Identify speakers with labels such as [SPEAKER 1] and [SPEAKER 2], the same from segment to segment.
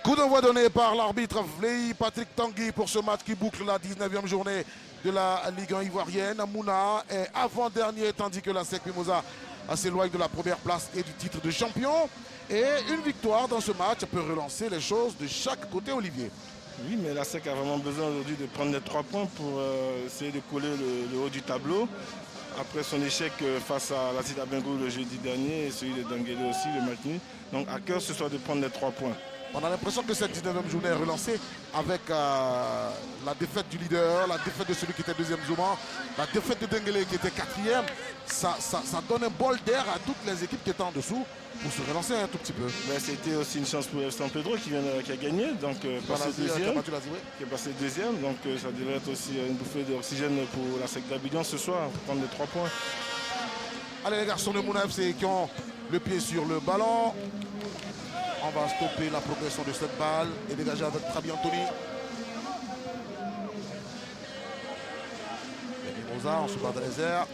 [SPEAKER 1] Coup d'envoi donné par l'arbitre Vlei Patrick Tanguy pour ce match qui boucle la 19e journée de la Ligue 1 ivoirienne. Mouna est avant-dernier tandis que la SEC Mimosa s'éloigne de la première place et du titre de champion. Et une victoire dans ce match peut relancer les choses de chaque côté, Olivier.
[SPEAKER 2] Oui, mais la SEC a vraiment besoin aujourd'hui de prendre les 3 points pour essayer de coller le haut du tableau. Après son échec face à la Cité Bengo le jeudi dernier et celui de Dangele aussi, le match nul. Donc à cœur ce soir de prendre les 3 points.
[SPEAKER 1] On a l'impression que cette 19e journée est relancée avec la défaite du leader, la défaite de celui qui était deuxième Zouma, la défaite de Dengele qui était quatrième. Ça donne un bol d'air à toutes les équipes qui étaient en dessous pour se relancer un tout petit peu.
[SPEAKER 2] C'était aussi une chance pour San Pedro qui a gagné, donc passé deuxième, qui est passé deuxième. Donc ça devrait être aussi une bouffée d'oxygène pour la SEC d'Abidjan ce soir, pour prendre les 3 points.
[SPEAKER 1] Allez les garçons de Mouna FC qui ont le pied sur le ballon. On va stopper la progression de cette balle et dégager avec Trabi Anthony. Et Mimosa, on se bat dans les airs.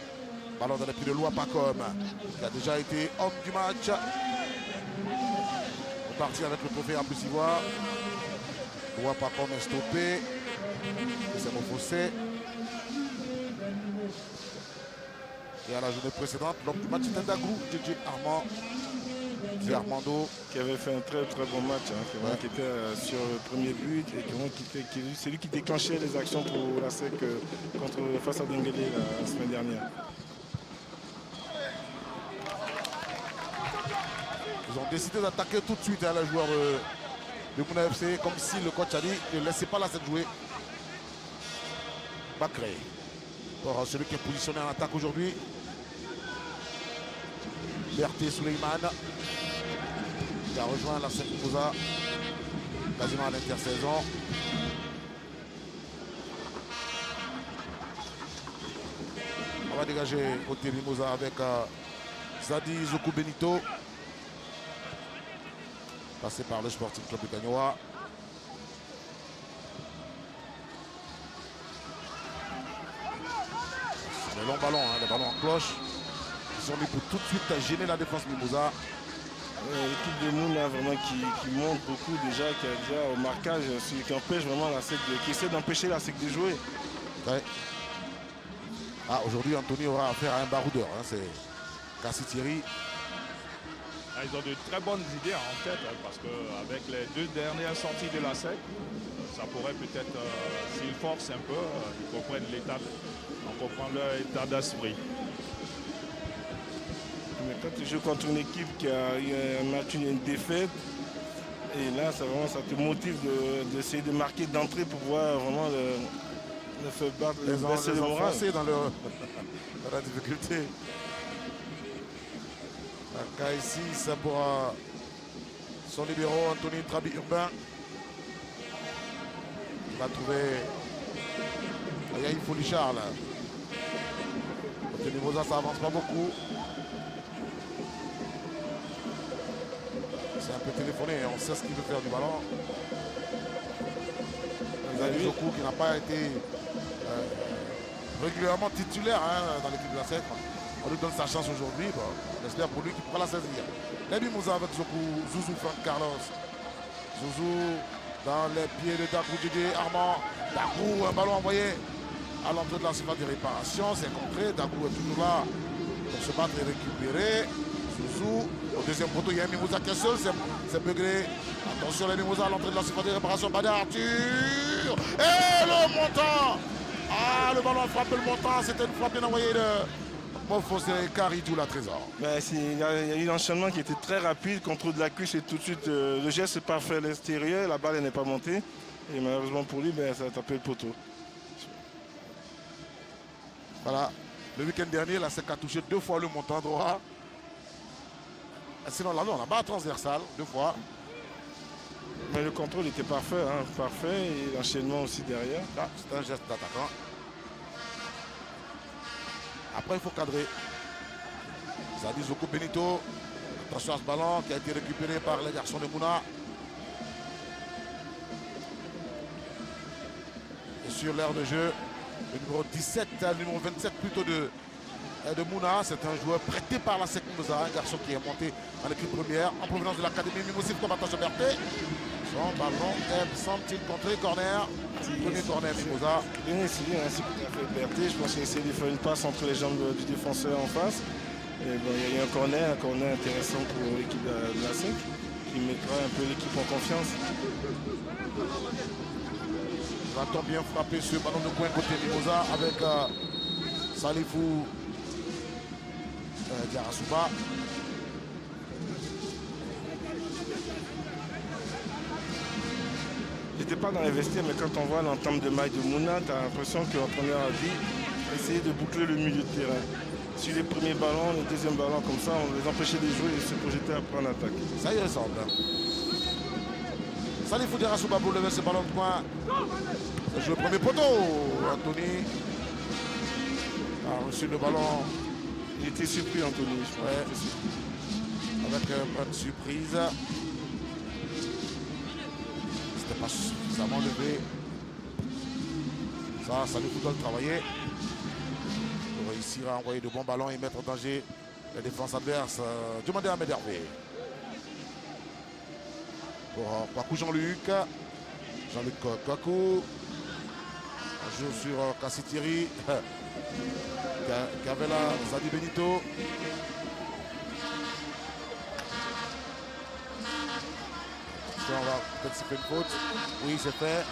[SPEAKER 1] Ballon dans les pieds de Louapacom, qui a déjà été homme du match. On est parti avec le trophée à plus ivoire. Louapacom est stoppé. C'est mon fossé. Et à la journée précédente, l'homme du match était Dagou, DJ Armand. Armando
[SPEAKER 2] qui avait fait un très bon match, qui était sur le premier but et c'est lui qui déclenchait les actions pour la SEC face à Dengele la semaine dernière.
[SPEAKER 1] Ils ont décidé d'attaquer tout de suite les joueurs de Mouna FC, comme si le coach a dit ne laissez pas la SEC jouer. Bakray, pour celui qui est positionné en attaque aujourd'hui. Berté Suleiman qui a rejoint la SEC Mimosa quasiment à l'intersaison. On va dégager côté Mimosa avec Zadi Zoku Benito, passé par le Sporting Club de Gagnoa. C'est le long ballon, le ballon en cloche. Ils sont mis pour tout de suite gêner la défense Mimosa.
[SPEAKER 2] L'équipe de Mouna vraiment qui monte beaucoup déjà, qui a déjà au marquage, celui qui empêche vraiment la SEC, qui essaie d'empêcher la SEC de jouer.
[SPEAKER 1] Ouais. Aujourd'hui, Anthony aura affaire à un baroudeur. C'est Cassie Thierry.
[SPEAKER 3] Ils ont de très bonnes idées en tête, parce qu'avec les 2 dernières sorties de la SEC, ça pourrait peut-être, s'ils forcent un peu, ils comprennent l'état, on comprend leur état d'esprit.
[SPEAKER 2] Mais quand tu joues contre une équipe qui a eu un match, une défaite, et là, ça te motive d'essayer de marquer d'entrée pour pouvoir vraiment le faire battre,
[SPEAKER 1] les
[SPEAKER 2] baisser le moral.
[SPEAKER 1] Dans la difficulté. Ici, ça pourra son libéraux, Anthony Trabi Urbain. Il va trouver Yahi Folichard. Côté Mimosa, ça avance pas beaucoup. C'est un peu téléphoné, on sait ce qu'il veut faire du ballon. Zadi Zoku qui n'a pas été régulièrement titulaire dans l'équipe de la SEC. On lui donne sa chance aujourd'hui. Bon, on espère pour lui qu'il pourra la saisir. Lebi Moussa avec Zoku, Zouzou Frank Carlos. Zouzou dans les pieds de Dagou Djidji Armand. Dagou, un ballon envoyé à l'entrée de la surface de réparation. C'est contré. Dagou est toujours là pour se battre et récupérer. Zouzou, au deuxième poteau, il y a un Mimosa qui est seul, c'est Begré. Attention les Mimosa à l'entrée de la surface de réparation. Bada Arthur. Et le montant. Le ballon a frappé le montant. C'était une frappe bien envoyée de Mofossé Karidou la Trésor.
[SPEAKER 2] Il y a eu l'enchaînement qui était très rapide, contrôle de la cuisse et tout de suite le geste est parfait à l'extérieur, la balle n'est pas montée. Et malheureusement pour lui, ça a tapé le poteau.
[SPEAKER 1] Voilà. Le week-end dernier, la SEC a touché 2 fois le montant droit. Sinon, là, non, la barre transversale, 2 fois.
[SPEAKER 2] Mais le contrôle était parfait, parfait, et l'enchaînement aussi derrière.
[SPEAKER 1] Là, c'est un geste d'attaquant. Après, il faut cadrer. Zadi Zoku Benito. Attention à ce ballon qui a été récupéré par les garçons de Mouna. Et sur l'aire de jeu, le numéro 17, le numéro 27 plutôt de Mouna. C'est un joueur prêté par la SEC Mimosa, un garçon qui est monté dans l'équipe première en provenance de l'académie Mimosif comme attention Berté. Son ballon, semble-t-il contrer corner. Premier corner, Mimosa.
[SPEAKER 2] Bien essayé, hein, c'est tout à fait Berthet. Je pense qu'il a essayé de faire une passe entre les jambes du défenseur en face. Et bon, il y a eu un corner intéressant pour l'équipe de la SEC qui mettra un peu l'équipe en confiance.
[SPEAKER 1] Va-t-on bien frapper ce ballon de coin côté Mimosa avec Salifou Diarasuba.
[SPEAKER 2] J'étais pas dans les vestiaires, mais quand on voit l'entame de maille de Mouna, tu as l'impression qu'en première vie, essayer de boucler le milieu de terrain. Sur les premiers ballons, les deuxièmes ballons comme ça, on les empêchait de jouer et de se projeter après en attaque.
[SPEAKER 1] Ça y ressemble. Salifou Diarasuba pour lever ce ballon de coin. Ça joue le premier poteau. Anthony a reçu le ballon.
[SPEAKER 2] Il était surpris, Anthony, je pense.
[SPEAKER 1] Ouais. Avec un peu de surprise. C'était pas suffisamment levé. Ça Salifou doit le travailler. Pour réussir à envoyer de bons ballons et mettre en danger la défense adverse. Demandez à Médervé. Pour Kwaku Jean-Luc. Jean-Luc Kwaku. Un jeu sur Kassitiri. Cavella, Zadi Benito. On va peut-être siffler une faute. Oui, c'est fait.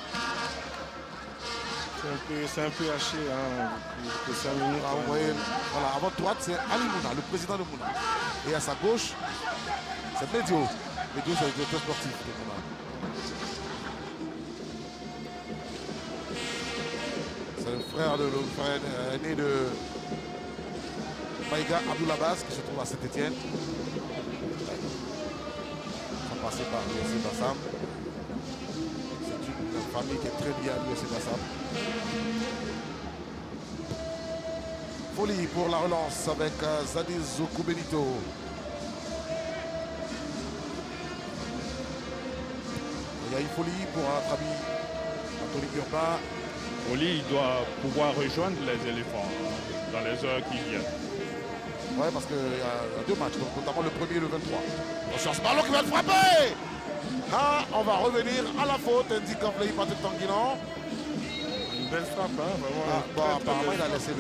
[SPEAKER 2] C'est un peu haché, hein, depuis 5 minutes.
[SPEAKER 1] Ah, vous voyez, voilà, à votre droite, c'est Ali Mouna, le président de Mouna. Et à sa gauche, c'est Médio. Médio, c'est le directeur sportif de Mouna. C'est le frère aîné de Maïga Abdoulabas qui se trouve à Saint-Etienne. Ça passait par l'USC Bassam. C'est une famille qui est très liée à l'USC Bassam. Folie pour la relance avec Zadiz Benito. Il y a une folie pour notre ami Anthony Urbain.
[SPEAKER 3] Oli, il doit pouvoir rejoindre les éléphants dans les heures qui viennent.
[SPEAKER 1] Oui, parce qu'il y a 2 matchs, donc notamment le premier et le 23. Attention, ce ballon qui va le frapper. Ah, on va revenir à la faute, indique Patrick Tanguinan.
[SPEAKER 2] Une belle frappe, hein, vraiment.
[SPEAKER 1] Ah, bon, apparemment, il a laissé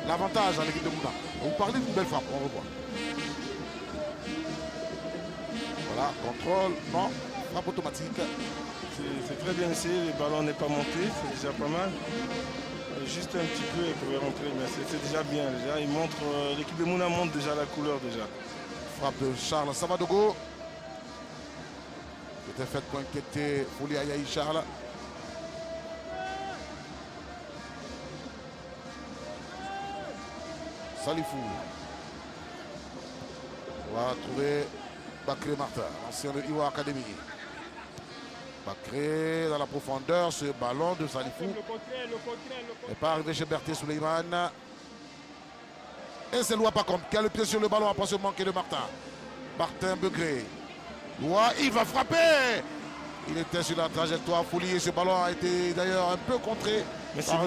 [SPEAKER 1] l'avantage à l'équipe de Mouna. Vous parlez d'une belle frappe, on revoit. Voilà, contrôle, non, frappe automatique.
[SPEAKER 2] C'est très bien essayé, le ballon n'est pas monté, c'est déjà pas mal. Juste un petit peu, il pouvait rentrer, mais c'est déjà bien. Déjà, il montre, l'équipe de Mouna montre déjà la couleur déjà.
[SPEAKER 1] Frappe de Charles Savadogo. C'était fait pour inquiéter Fouli Ayaï Charles. Salifou. On va trouver Bakri Martin, l'ancien de Iwa Academy. Bakri dans la profondeur, ce ballon de Salifou. N'est pas arrivé chez Berthier Souleymane. Et c'est Loua Pacom qui a le pied sur le ballon après ce manqué de Martin. Martin Begré. Loua, il va frapper. Il était sur la trajectoire Fouli et ce ballon a été d'ailleurs un peu contré.
[SPEAKER 2] Mais
[SPEAKER 1] par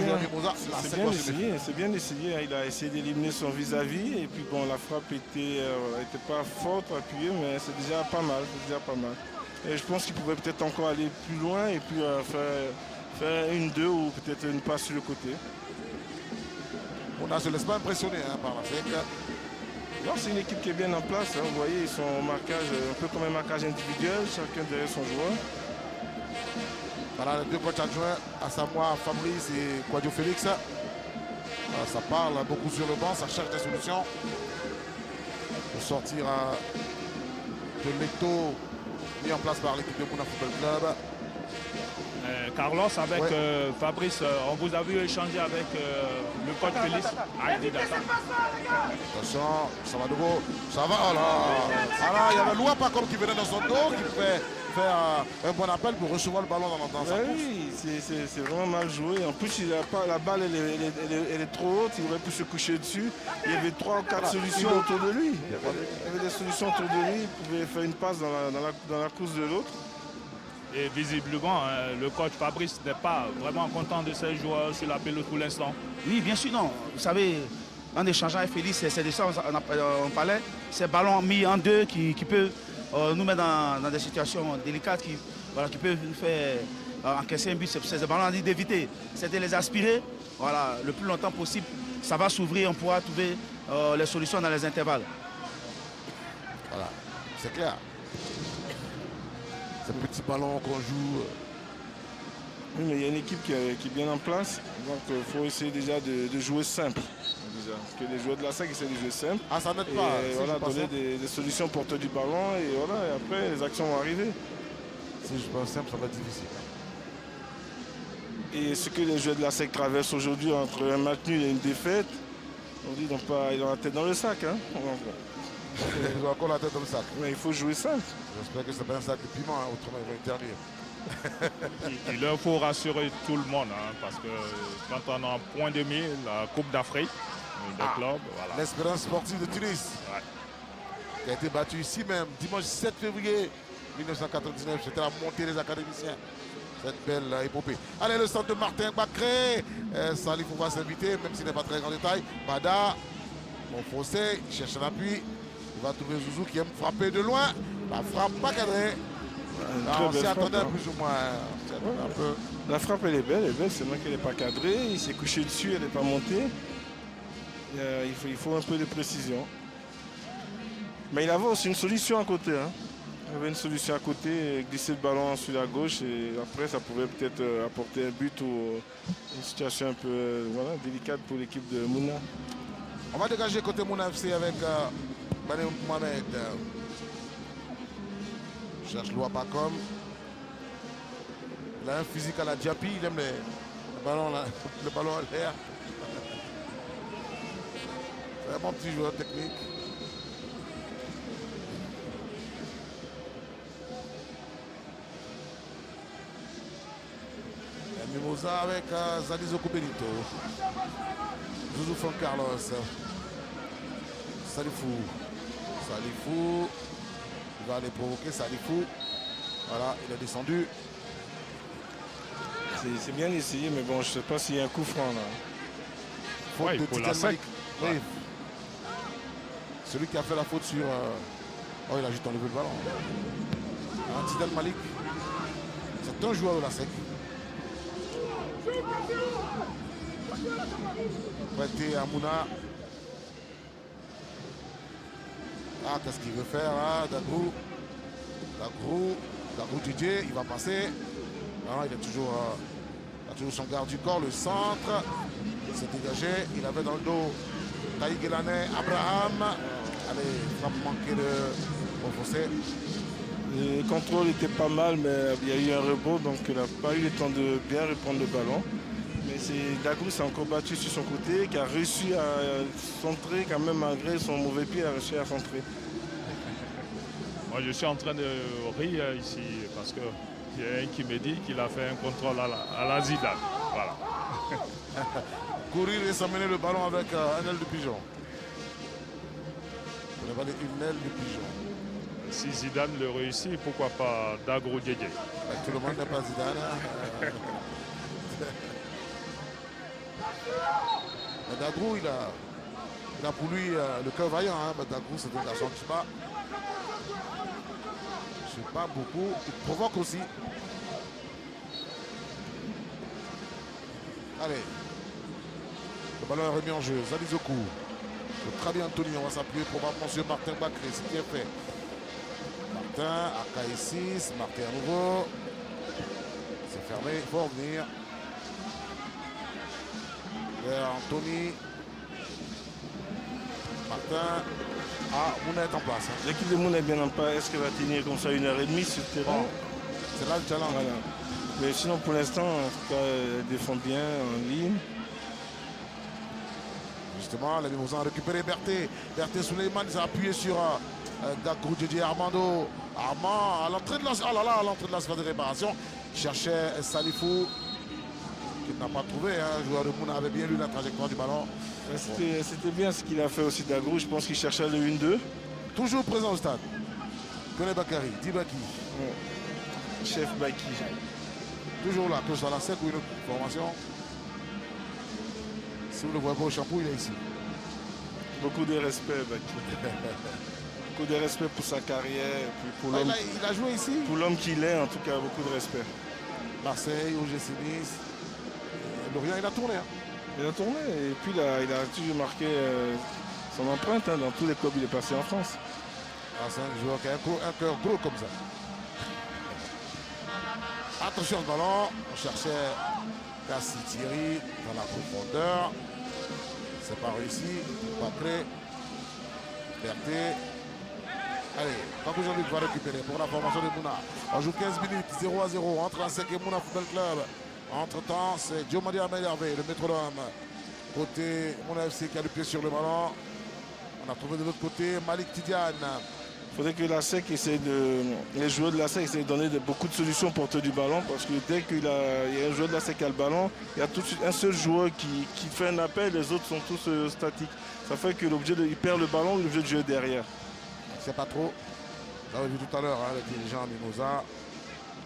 [SPEAKER 2] c'est bien essayé, hein. Il a essayé d'éliminer son vis-à-vis et puis bon, la frappe était pas forte, appuyée, mais c'est déjà pas mal, Et je pense qu'il pouvait peut-être encore aller plus loin et puis faire une, deux ou peut-être une passe sur le côté.
[SPEAKER 1] On ne se laisse pas impressionner par la SEC.
[SPEAKER 2] Non, c'est une équipe qui est bien en place, hein. Vous voyez, ils sont en marquage, un peu comme un marquage individuel, chacun derrière son joueur.
[SPEAKER 1] Voilà les 2 coachs adjoints, à savoir Fabrice et Quadio Félix. Ça parle beaucoup sur le banc, ça cherche des solutions pour sortir de l'étau mis en place par l'équipe de Mouna Football Club.
[SPEAKER 3] Carlos, avec Fabrice, on vous a vu échanger avec le coach Félix.
[SPEAKER 1] Attention, ça va de go. Ça va, oh là. Alors, il y avait Loua Pacom qui venait dans son dos, qui pouvait faire un bon appel pour recevoir le ballon dans sa course.
[SPEAKER 2] Oui, c'est vraiment mal joué. En plus, la balle elle est trop haute, il aurait pu se coucher dessus. Il y avait 3 ou 4 solutions autour de lui. Il y avait des solutions autour de lui, il pouvait faire une passe dans la course de l'autre.
[SPEAKER 3] Et visiblement, le coach Fabrice n'est pas vraiment content de ses joueurs sur la pelouse pour l'instant.
[SPEAKER 4] Oui, bien sûr, non. Vous savez, en échangeant avec Félix, c'est de ça on parlait. Ces ballons mis en deux qui peut nous met dans des situations délicates qui, voilà, qui peuvent nous faire encaisser un but. C'est ce ballon, on a dit d'éviter, c'est de les aspirer, voilà, le plus longtemps possible. Ça va s'ouvrir, on pourra trouver les solutions dans les intervalles.
[SPEAKER 1] Voilà, c'est clair. Ces petits ballons qu'on joue.
[SPEAKER 2] Oui, mais il y a une équipe qui est bien en place. Donc il faut essayer déjà de jouer simple. Déjà. Que les joueurs de la SAC essaient de jouer simple.
[SPEAKER 1] Ah, ça n'aide
[SPEAKER 2] Et
[SPEAKER 1] pas.
[SPEAKER 2] voilà, donner des solutions porteurs du ballon. Et voilà, et après les actions vont arriver.
[SPEAKER 1] Si je pense simple, ça va être difficile.
[SPEAKER 2] Et ce que les joueurs de la SEC traversent aujourd'hui entre un match nul et une défaite, on dit ils ont la tête dans le sac. Hein.
[SPEAKER 1] Ils ont encore la tête dans le sac.
[SPEAKER 2] Mais il faut jouer simple.
[SPEAKER 1] J'espère que c'est pas un sac de piment, hein, autrement ils vont interdire.
[SPEAKER 3] Il leur faut rassurer tout le monde, hein, parce que quand on a un point demi, la Coupe d'Afrique des clubs, voilà.
[SPEAKER 1] L'Espérance sportive de Tunis,
[SPEAKER 3] Ouais.
[SPEAKER 1] qui a été battue ici même, dimanche 7 février 1999. C'était la montée des académiciens. Cette belle épopée. Allez, le centre de Martin Bacré. Salifou va s'inviter, même s'il n'est pas très grand détail. Bada, bon fossé, il cherche l'appui. Il va trouver Zouzou qui aime frapper de loin. La frappe pas cadrée. On s'y attendait plus ou moins. Un peu.
[SPEAKER 2] La frappe elle est belle, seulement qu'elle n'est pas cadrée. Il s'est couché dessus, elle n'est pas montée. Il faut un peu de précision. Mais il avait aussi une solution à côté. Hein. Il avait une solution à côté, glisser le ballon sur la gauche et après ça pouvait peut-être apporter un but ou une situation un peu délicate pour l'équipe de Mouna.
[SPEAKER 1] On va dégager côté Mouna FC avec Bane Mohamed. Cherche Loa Bakom. Il a un physique à la Diapi, il aime le ballon en l'air. C'est un bon petit joueur technique. Mimosa avec Zalizo Benito. Zouzou Juan Carlos. Salifou. Il va aller provoquer Salifou. Voilà, il est descendu.
[SPEAKER 2] C'est bien essayé, mais bon, je ne sais pas s'il y a un coup franc là.
[SPEAKER 1] Faute
[SPEAKER 3] Ouais,
[SPEAKER 1] de
[SPEAKER 3] pour la
[SPEAKER 1] Tidiane
[SPEAKER 3] SEC.
[SPEAKER 1] Malik. Oui.
[SPEAKER 3] Ouais.
[SPEAKER 1] Celui qui a fait la faute sur... Oh, il a juste enlevé le ballon. Tidiane Malik. C'est un joueur de la SEC. Prêté à Mouna. Ah, qu'est-ce qu'il veut faire là, Dagrou Didier, il va passer. Non, il a toujours son garde du corps, le centre. Il s'est dégagé. Il avait dans le dos Taï Guelané, Abraham. Allez, frappe manquée de Fossé.
[SPEAKER 2] Le contrôle était pas mal, mais il y a eu un rebond, donc il n'a pas eu le temps de bien reprendre le ballon. Mais Dagrou s'est encore battu sur son côté, qui a réussi à centrer quand même malgré son mauvais pied, a réussi à centrer.
[SPEAKER 3] Moi, je suis en train de rire ici parce qu'il y a un qui me dit qu'il a fait un contrôle à la Zidane. Voilà.
[SPEAKER 1] Courir et s'amener le ballon avec un aile de pigeon. Une aile de pigeon.
[SPEAKER 3] Si Zidane le réussit, pourquoi pas Dagrou Diédié?
[SPEAKER 1] Tout le monde n'est pas Zidane. Mais Dagrou, il a pour lui le cœur vaillant. Hein. Dagrou, c'est un garçon qui se bat. Je ne sais pas beaucoup. Il provoque aussi. Allez. Le ballon est remis en jeu. Zalizoku. Le très bien Anthony. On va s'appuyer probablement sur Martin Bacré. C'est ce qui est fait. Martin, AK6. Martin à nouveau. C'est fermé. Il faut revenir. Vers Anthony. Martin. Ah, Mouna est en place. Hein.
[SPEAKER 2] L'équipe de Mouna est bien en place. Est-ce qu'elle va tenir comme ça 1h30 sur le terrain?
[SPEAKER 1] C'est là le challenge.
[SPEAKER 2] Voilà. Mais sinon, pour l'instant, en tout cas, elle défend bien en ligne.
[SPEAKER 1] Justement, les Mimosans ont récupéré Berthé. Berthé Souleymane s'est appuyé sur Dagrou Didier Armando. Armand à l'entrée de la, à l'entrée de la sphère de réparation. Il cherchait Salifou, qu'il n'a pas trouvé. Hein. Le joueur de Mouna avait bien lu la trajectoire du ballon.
[SPEAKER 2] C'était bien ce qu'il a fait aussi Dagrou. Je pense qu'il cherchait le 1-2.
[SPEAKER 1] Toujours présent au stade. Kone Bakary, Dibaki.
[SPEAKER 2] Ouais. Chef Baki.
[SPEAKER 1] Toujours là, que ce soit la SEC ou une autre formation. Si vous ne le voyez pas au chapeau, il est ici.
[SPEAKER 2] Beaucoup de respect Baki. beaucoup de respect pour sa carrière, et puis pour
[SPEAKER 1] Ah,
[SPEAKER 2] l'homme
[SPEAKER 1] il a joué ici.
[SPEAKER 2] pour l'homme qu'il est, en tout cas, beaucoup de respect.
[SPEAKER 1] Marseille, OGC Nice. Lorient, il a tourné. Hein.
[SPEAKER 2] Il a tourné et puis il a toujours marqué son empreinte dans tous les clubs où il est passé en France.
[SPEAKER 1] Ah, c'est un joueur qui a un cœur gros comme ça. Attention au ballon. On cherchait Cassie Thierry dans la profondeur. C'est pas réussi. Bacré. Berthet. Allez, Paco Jean-Luc va récupérer pour la formation de Mouna. On joue 15 minutes, 0-0 entre la SEC et Mouna Football Club. Entre-temps, c'est Diomadi Ahmed Hervé, le métronome. Côté Mouna FC qui a le pied sur le ballon. On a trouvé de l'autre côté Malik Tidiane.
[SPEAKER 2] Il faudrait que la SEC les joueurs de la SEC essaient de donner beaucoup de solutions pour porter du ballon, parce que dès qu'il y a un joueur de la SEC qui a le ballon, il y a tout de suite un seul joueur qui fait un appel, les autres sont tous statiques. Ça fait que il perd le ballon, il est obligé de jouer derrière.
[SPEAKER 1] C'est pas trop. J'avais vu tout à l'heure le dirigeant Mimosa.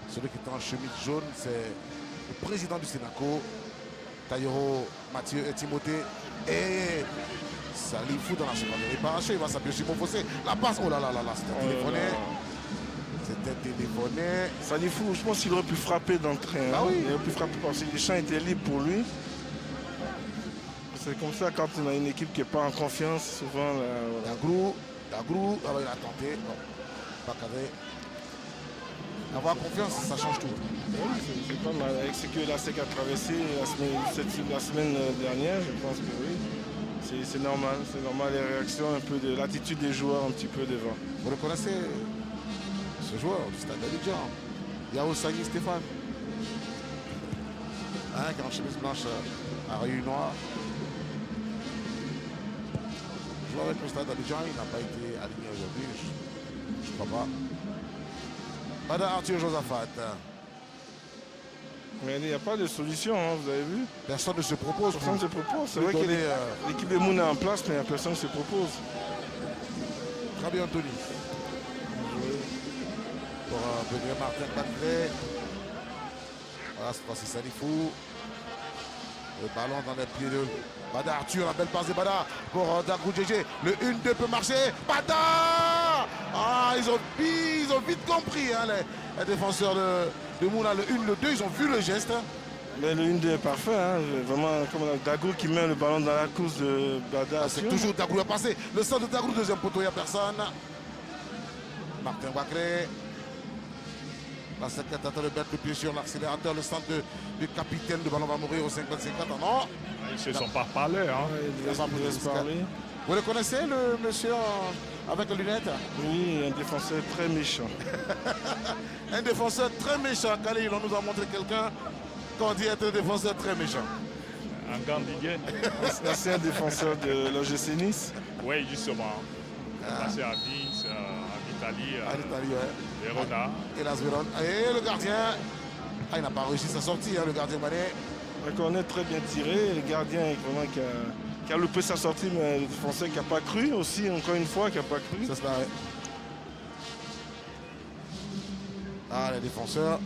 [SPEAKER 1] Celui qui est en chemise jaune, c'est le président du Sénaco, Taïro, Mathieu et Timothée. Et Salifou dans la seconde réparation. Il va s'appuyer sur mon fossé. La passe, oh là là là là, c'était téléphoné. C'était téléphoné.
[SPEAKER 2] Salifou, je pense qu'il aurait pu frapper d'entrée.
[SPEAKER 1] Ah oui.
[SPEAKER 2] Il aurait pu frapper parce que les champs étaient libres pour lui. C'est comme ça quand on a une équipe qui n'est pas en confiance, souvent.
[SPEAKER 1] Dagrou, il a tenté. Bon, pas cadré. Avoir confiance, ça change tout.
[SPEAKER 2] Oui, c'est pas mal. Avec ce que la SEC a traversé la semaine dernière, je pense que oui. C'est normal. C'est normal les réactions, un peu de l'attitude des joueurs un petit peu devant.
[SPEAKER 1] Vous reconnaissez ce joueur du stade d'Abidjan, Yao Sagui Stéphane. Qui est en chemise blanche à rayures noires. Joueur avec le stade d'Abidjan, il n'a pas été aligné aujourd'hui, je ne crois pas. Bada Arthur Josaphat.
[SPEAKER 2] Mais il n'y a pas de solution, hein, vous avez vu.
[SPEAKER 1] Personne ne se propose.
[SPEAKER 2] Personne ne se propose. C'est
[SPEAKER 1] lui
[SPEAKER 2] vrai que
[SPEAKER 1] donner,
[SPEAKER 2] l'équipe de Mouna est en place, mais il n'y a personne qui se propose.
[SPEAKER 1] Très bien, Anthony. Pour Pedro Martin Bacré. Voilà, cette fois-ci Salifou. Le ballon dans les pieds de Bada Arthur, la belle passe de Bada pour Dagrou Djédjé. Le 1-2 peut marcher. Bada! Ah, ils ont vite compris, hein, les défenseurs de Mouna. Le 1, le 2, ils ont vu le geste.
[SPEAKER 2] Mais le 1-2 est parfait. Hein. Vraiment, comme Dagrou qui met le ballon dans la course de Bada Arthur.
[SPEAKER 1] C'est toujours Dagrou à passer. Le centre de Dagrou, deuxième poteau, il n'y a personne. Martin Bacré. La secrétaire de mettre le pied sur l'accélérateur. Le centre du capitaine. Le ballon va mourir au 50-50. Non.
[SPEAKER 3] Ils se sont pas parlé. Hein.
[SPEAKER 2] Il laisse parler.
[SPEAKER 1] Vous le connaissez, le monsieur avec les lunettes?
[SPEAKER 2] Oui, un défenseur très méchant.
[SPEAKER 1] Un défenseur très méchant. Khalil, on nous a montré quelqu'un qu'on dit être un défenseur très méchant.
[SPEAKER 3] Un Gandidier.
[SPEAKER 2] C'est un défenseur de l'OGC Nice.
[SPEAKER 3] Oui, justement. Passé à Nice, en Italie,
[SPEAKER 1] En Italie, ouais.
[SPEAKER 3] Verona.
[SPEAKER 1] Et Las Véron. Et le gardien, il n'a pas réussi sa sortie, hein, le gardien Mané.
[SPEAKER 2] On est très bien tiré. Le gardien vraiment qui a loupé sa sortie, mais le défenseur qui n'a pas cru aussi, encore une fois, qui n'a pas cru.
[SPEAKER 1] C'est cela, ouais. Ah, les défenseurs.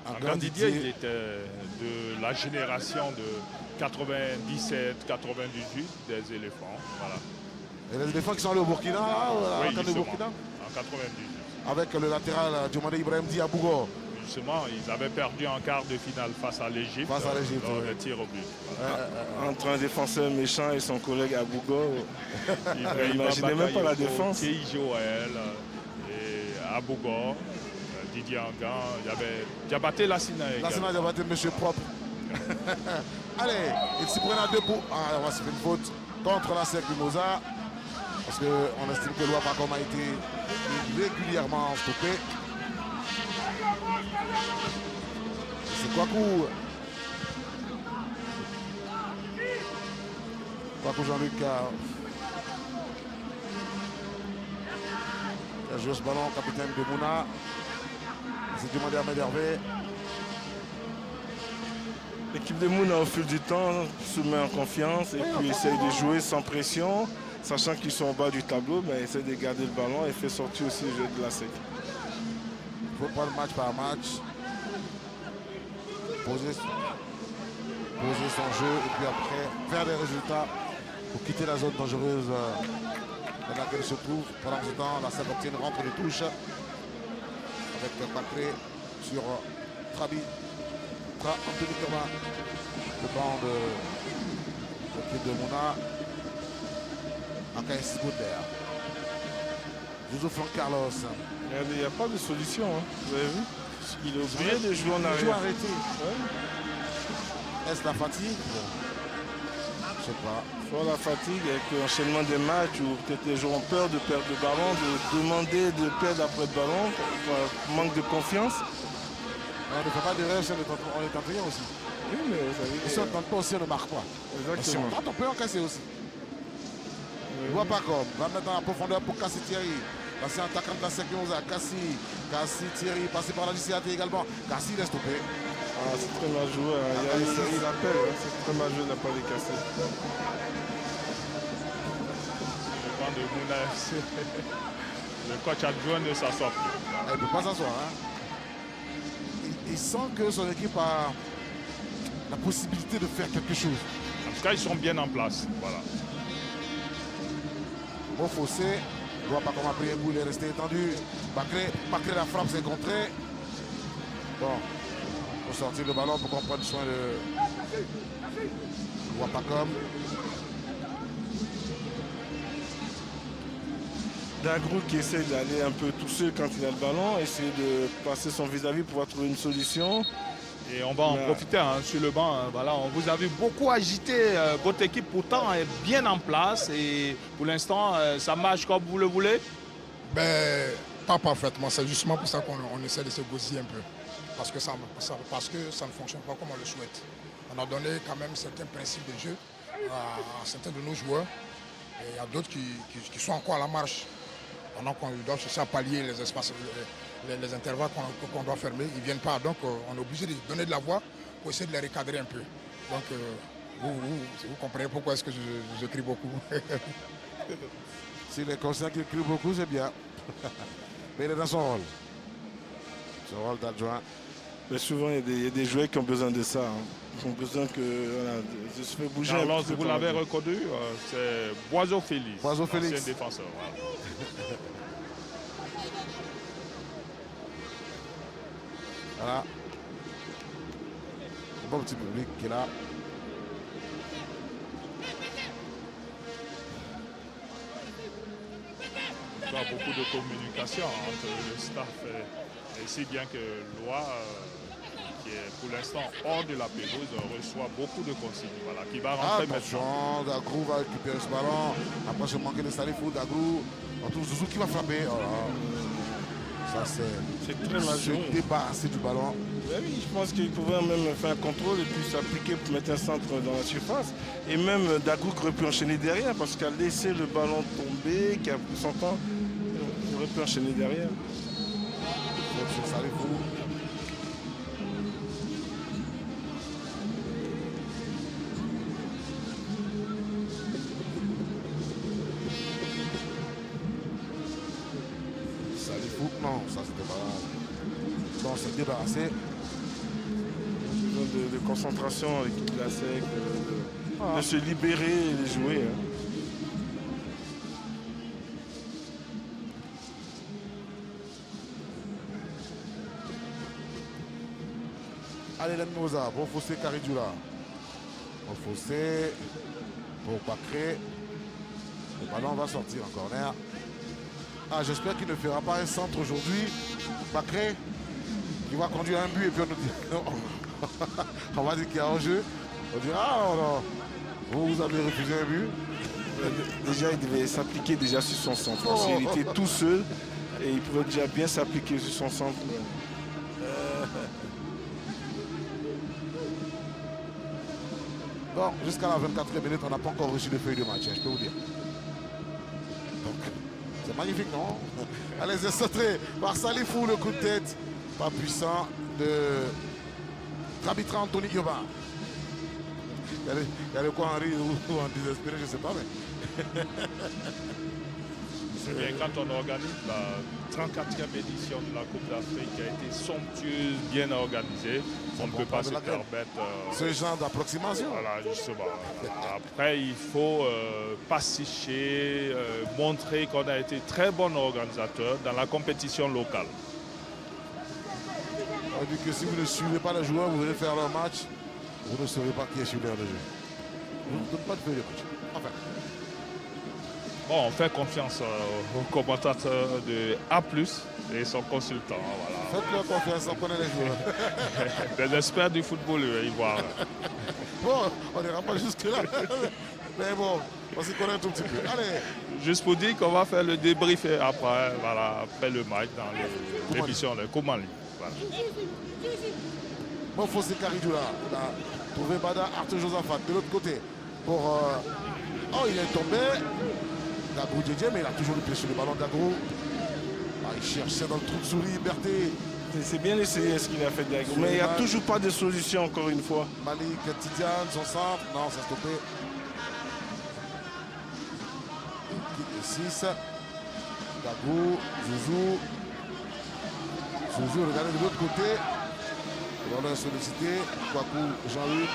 [SPEAKER 3] Un Gandidier, il était de la génération de 97, 98 des éléphants. Voilà.
[SPEAKER 1] Et les éléphants qui sont allés au Burkina, là,
[SPEAKER 3] Oui,
[SPEAKER 1] au
[SPEAKER 3] justement,
[SPEAKER 1] Burkina,
[SPEAKER 3] en 98.
[SPEAKER 1] avec le latéral Diomandé Ibrahim Di à Bougo.
[SPEAKER 3] Justement, ils avaient perdu en quart de finale face à l'Égypte.
[SPEAKER 1] Face à l'Égypte,
[SPEAKER 3] Lors
[SPEAKER 1] oui.
[SPEAKER 3] des tirs au but.
[SPEAKER 2] Entre un défenseur méchant et son collègue Abougo.
[SPEAKER 3] Ibrahima
[SPEAKER 2] Imaginez même pas la
[SPEAKER 3] Bakayoko,
[SPEAKER 2] défense.
[SPEAKER 3] Thierry Joël et Abougo, Didier Angan, il y avait Diabaté Lassina
[SPEAKER 1] Là, c'est
[SPEAKER 3] également.
[SPEAKER 1] Diabaté, monsieur propre. Allez, il s'y prennent à deux pour. Ah, on va se faire une faute contre la SEC Mimosa. Parce qu'on estime que Louapacom a été régulièrement stoppé. C'est Kouakou. Kouakou Jean-Luc qui a joué ce ballon, capitaine de Mouna. C'est demandé à Ahmed Hervé.
[SPEAKER 2] L'équipe de Mouna, au fil du temps, se met en confiance et puis essaye de jouer sans pression, sachant qu'ils sont au bas du tableau, mais essaie de garder le ballon et fait sortir aussi le jeu de la SEC.
[SPEAKER 1] Il faut prendre match par match. Poser son jeu et puis après faire des résultats pour quitter la zone dangereuse Pendant qu'elle se trouve, pendant ce temps, la 50e rentre de touche avec Bacré sur Trabi. Anthony Thomas, le banc de l'équipe de Mouna. Akaïs Bauder. Jouzou Franck Carlos.
[SPEAKER 2] Il n'y a pas de solution, hein. Vous avez vu? Il est obligé de jouer en
[SPEAKER 1] Il joue
[SPEAKER 2] arrière.
[SPEAKER 1] arrêté.
[SPEAKER 2] Ouais.
[SPEAKER 1] Est-ce la fatigue? Bon. Je sais pas.
[SPEAKER 2] Soit la fatigue avec l'enchaînement des matchs où peut-être les joueurs ont peur de perdre le ballon, de demander de perdre après le ballon, manque de confiance.
[SPEAKER 1] On ne fait pas de rêve, on est entraîneur aussi.
[SPEAKER 2] Oui, mais vous savez.
[SPEAKER 1] Et si on ne tente pas aussi, on ne marque pas. Et si on
[SPEAKER 2] Exactement.
[SPEAKER 1] tente, on peut en casser aussi.
[SPEAKER 2] Oui.
[SPEAKER 1] Il voit pas comme. Va mettre dans la profondeur pour casser Thierry. Passer en attaquant de la 5-11 à Cassie. Cassie, Thierry, passer par la JCAT également. Cassie laisse tomber.
[SPEAKER 2] Ah, c'est très mal joué. Hein. Il appelle, hein. C'est très mal joué de la part des cassés.
[SPEAKER 3] Le banc de Mouna FC. Le coach adjoint ne s'assoit plus.
[SPEAKER 1] Elle ne peut pas s'asseoir. Hein. Il sent que son équipe a la possibilité de faire quelque chose.
[SPEAKER 3] En tout cas, ils sont bien en place. Voilà.
[SPEAKER 1] Bon fossé. Il ne voit pas comment pris un coup, il est resté étendu. Bacré, la frappe s'est contrée. Bon. Il faut sortir le ballon pour qu'on prenne soin de Wapacom.
[SPEAKER 2] Dagrou qui essaie d'aller un peu tout seul quand il a le ballon, essayer de passer son vis-à-vis pour pouvoir trouver une solution.
[SPEAKER 3] Et on va en profiter sur le banc. Voilà, on vous a vu beaucoup agiter. Votre équipe pourtant est bien en place et pour l'instant, ça marche comme vous le voulez.
[SPEAKER 5] Ben, pas parfaitement. C'est justement pour ça qu'on essaie de se gosiller un peu. Parce que ça ne fonctionne pas comme on le souhaite. On a donné quand même certains principes de jeu à certains de nos joueurs. Et il y a d'autres qui sont encore à la marche. Pendant qu'on doit chercher à pallier les espaces, les intervalles qu'on doit fermer. Ils ne viennent pas. Donc on est obligé de donner de la voix pour essayer de les recadrer un peu. Donc vous comprenez pourquoi est-ce que je crie beaucoup.
[SPEAKER 1] S'il est conscient qu'il crie beaucoup, c'est bien. Mais il est dans son rôle. Son rôle d'adjoint.
[SPEAKER 2] Mais souvent, il y a des joueurs qui ont besoin de ça. Hein. Ils ont besoin de se faire bouger.
[SPEAKER 3] Alors,
[SPEAKER 2] un peu
[SPEAKER 3] vous l'avez reconnu, c'est Boiseau Félix.
[SPEAKER 1] Boiseau Félix.
[SPEAKER 3] Ancien défenseur. Voilà.
[SPEAKER 1] Voilà. Un bon petit public qui est là.
[SPEAKER 3] Il y a beaucoup de communication entre le staff et si bien que Loi, qui est pour l'instant hors de la pelouse, reçoit beaucoup de consignes. Voilà, qui va rentrer maintenant.
[SPEAKER 1] Attention, Dagrou va récupérer ce ballon. Après, je manquais de Salifou. Dagrou. On trouve Zouzou qui va frapper. Oh là. Ça,
[SPEAKER 2] C'est très mal joué.
[SPEAKER 1] Se débarrasser du ballon.
[SPEAKER 2] Oui, je pense qu'il pouvait même faire un contrôle et puis s'appliquer pour mettre un centre dans la surface. Et même Dagrou aurait pu enchaîner derrière parce qu'il a laissé le ballon tomber, qui a pris son temps. Il aurait pu enchaîner derrière.
[SPEAKER 1] Sur Salifou. Salifou, non, ça c'était pas. Bon, c'est débarrassé.
[SPEAKER 2] De concentration avec l'équipe de la SEC, de se libérer et de jouer. Hein.
[SPEAKER 1] Allez, Moza, bon fossé Caridula. Bon fossé pour Bacré. Le ballon va sortir en corner. Ah, j'espère qu'il ne fera pas un centre aujourd'hui. Bacré, qui va conduire un but et puis on nous dit on va dire qu'il y a un jeu. On dira ah non, vous avez refusé un but.
[SPEAKER 2] Déjà, il devait s'appliquer déjà sur son centre. Parce qu'il était tout seul et il pouvait déjà bien s'appliquer sur son centre.
[SPEAKER 1] Bon, jusqu'à la 24e minute, on n'a pas encore reçu de feuille de match, je peux vous dire. Donc, c'est magnifique, non? Allez, c'est centré par Salifou, le coup de tête. Pas puissant de Trabitra Anthony Yoba. Il y a de quoi en rire ou en désespérer, je ne sais pas, mais.
[SPEAKER 3] Eh bien, quand on organise la 34e édition de la Coupe d'Afrique qui a été somptueuse, bien organisée, on ne peut pas se permettre
[SPEAKER 1] ce genre d'approximation.
[SPEAKER 3] voilà, justement. Après, il faut pasticher, montrer qu'on a été très bon organisateur dans la compétition locale.
[SPEAKER 1] On dit que si vous ne suivez pas les joueurs, vous venez faire leur match, vous ne saurez pas qui est sur l'air de jeu. Vous ne pouvez pas de feuille de coach. Enfin.
[SPEAKER 3] Bon, on fait confiance au commentateur de A+, et son consultant. Voilà.
[SPEAKER 1] Faites-leur confiance, on connaît les joueurs.
[SPEAKER 3] Des experts du football ivoire.
[SPEAKER 1] Bon, on n'ira pas jusque-là. Mais bon, on s'y connaît un tout petit peu. Allez.
[SPEAKER 3] Juste pour dire qu'on va faire le débrief après, voilà, après le match dans l'émission de Koumali. Voilà.
[SPEAKER 1] Bon, Fossé Karidjoula, il a trouvé Bada Arthur Josaphat de l'autre côté. Pour, oh, il est tombé. Dagrou Djedje, mais il a toujours le pied sur le ballon Dagrou. Ah, il cherchait dans le trou de souris, Berthe.
[SPEAKER 2] C'est bien essayé ce qu'il a fait Dagrou, mais il n'y a toujours pas de solution encore une fois.
[SPEAKER 1] Malik Tidiane, son centre. Non, ça a stoppé. 6. Dagrou, Zouzou. Zouzou, regardez de l'autre côté. On l'a sollicité. Kwaku, Jean-Luc.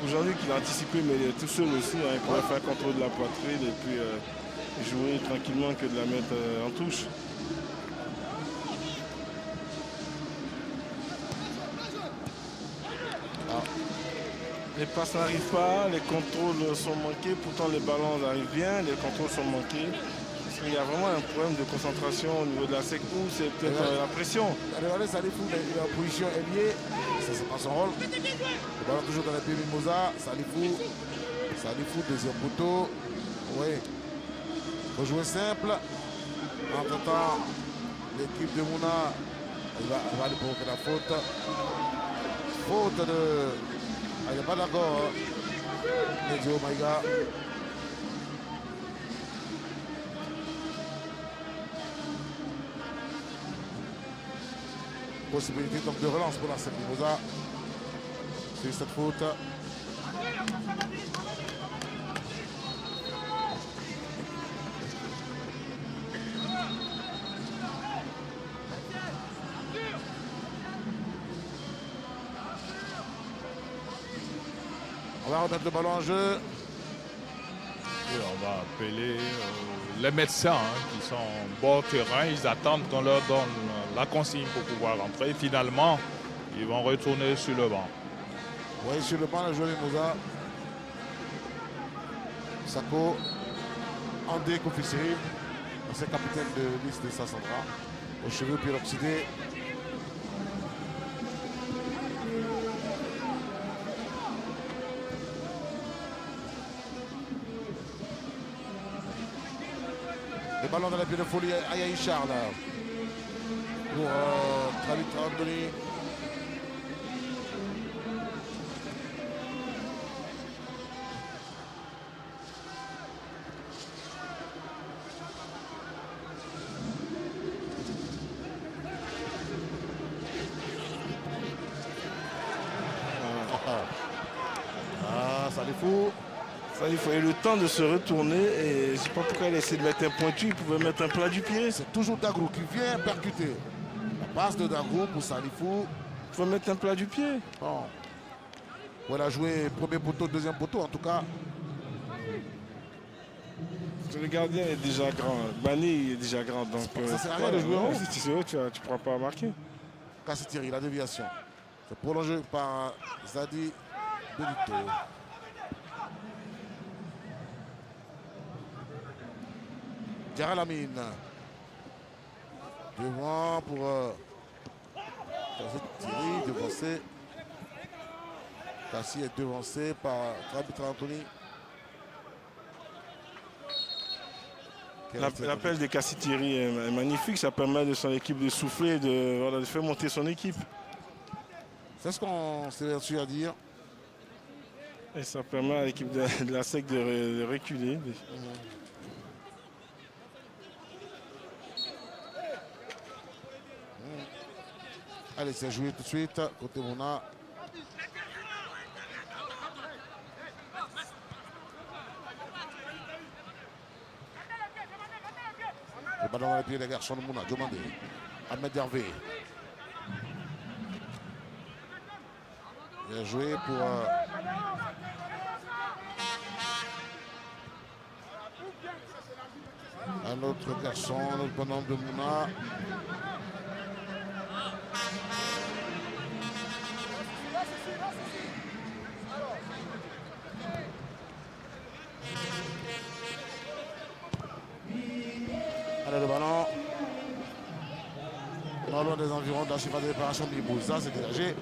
[SPEAKER 2] Aujourd'hui qu'il a anticipé, mais il est tout seul aussi. Hein, il pourrait faire contrôle de la poitrine et puis jouer tranquillement que de la mettre en touche. Les passes n'arrivent pas, les contrôles sont manqués, pourtant les ballons arrivent bien, les contrôles sont manqués. Il y a vraiment un problème de concentration au niveau de la SEC ou c'est peut-être la pression.
[SPEAKER 1] Regardez, Salifou, il est en position ailier. Ça, c'est pas son rôle. Le ballon toujours dans les pieds de Mimosa. Salifou, deuxième poteau. Oui. Il faut jouer simple. Entre-temps, l'équipe de Mouna va aller provoquer la faute. Faute de... Ah, il n'est pas d'accord. Nedio Maïga. Possibilité donc de relance pour la SEC Mimosa. C'est cette faute. On va remettre le ballon en jeu.
[SPEAKER 3] Et on va appeler les médecins qui sont au bord terrain. Ils attendent qu'on leur donne la consigne pour pouvoir rentrer. Finalement, ils vont retourner sur le banc.
[SPEAKER 1] Oui, sur le banc, le joueur Mimosa. Sako, André Kofisseri, ancien capitaine de liste de Sassandra, aux cheveux peroxydés. Le ballon dans la pied de folie à Yahi Charles. Pour Travis Anthony. Ah, ça les fout.
[SPEAKER 2] Ça, il faut eu le temps de se retourner et je ne sais pas pourquoi il a essayé de mettre un pointu, il pouvait mettre un plat du pied.
[SPEAKER 1] C'est toujours Dagrou qui vient percuter. La passe de Dagrou pour Salifou.
[SPEAKER 2] Il faut mettre un plat du pied.
[SPEAKER 1] Bon. On a joué premier poteau, deuxième poteau en tout cas.
[SPEAKER 2] Le gardien est déjà grand. Bani est déjà grand. Donc,
[SPEAKER 1] ça sert à rien de jouer en haut.
[SPEAKER 2] Si tu sais haut, tu ne pourras pas marquer.
[SPEAKER 1] Kassitiri, la déviation. C'est prolongé par Zadi Benito. Diarra Lamine. Devant pour Kassitiri, devancé. Kassi est devancé par Travis Anthony.
[SPEAKER 2] L'appel de Kassitiri est magnifique. Ça permet de son équipe de souffler, de faire monter son équipe.
[SPEAKER 1] C'est ce qu'on s'est reçu à dire.
[SPEAKER 2] Et ça permet à l'équipe de la SEC de reculer.
[SPEAKER 1] Allez, c'est joué tout de suite. Côté Mouna. Le ballon dans les pieds des garçons de Mouna. Diomandé. Ahmed Hervé. Bien joué pour... un autre garçon, le bonhomme de Mouna. Allez, le ballon. Pas loin des environs de la surface de réparation de Bouza, c'est dégagé.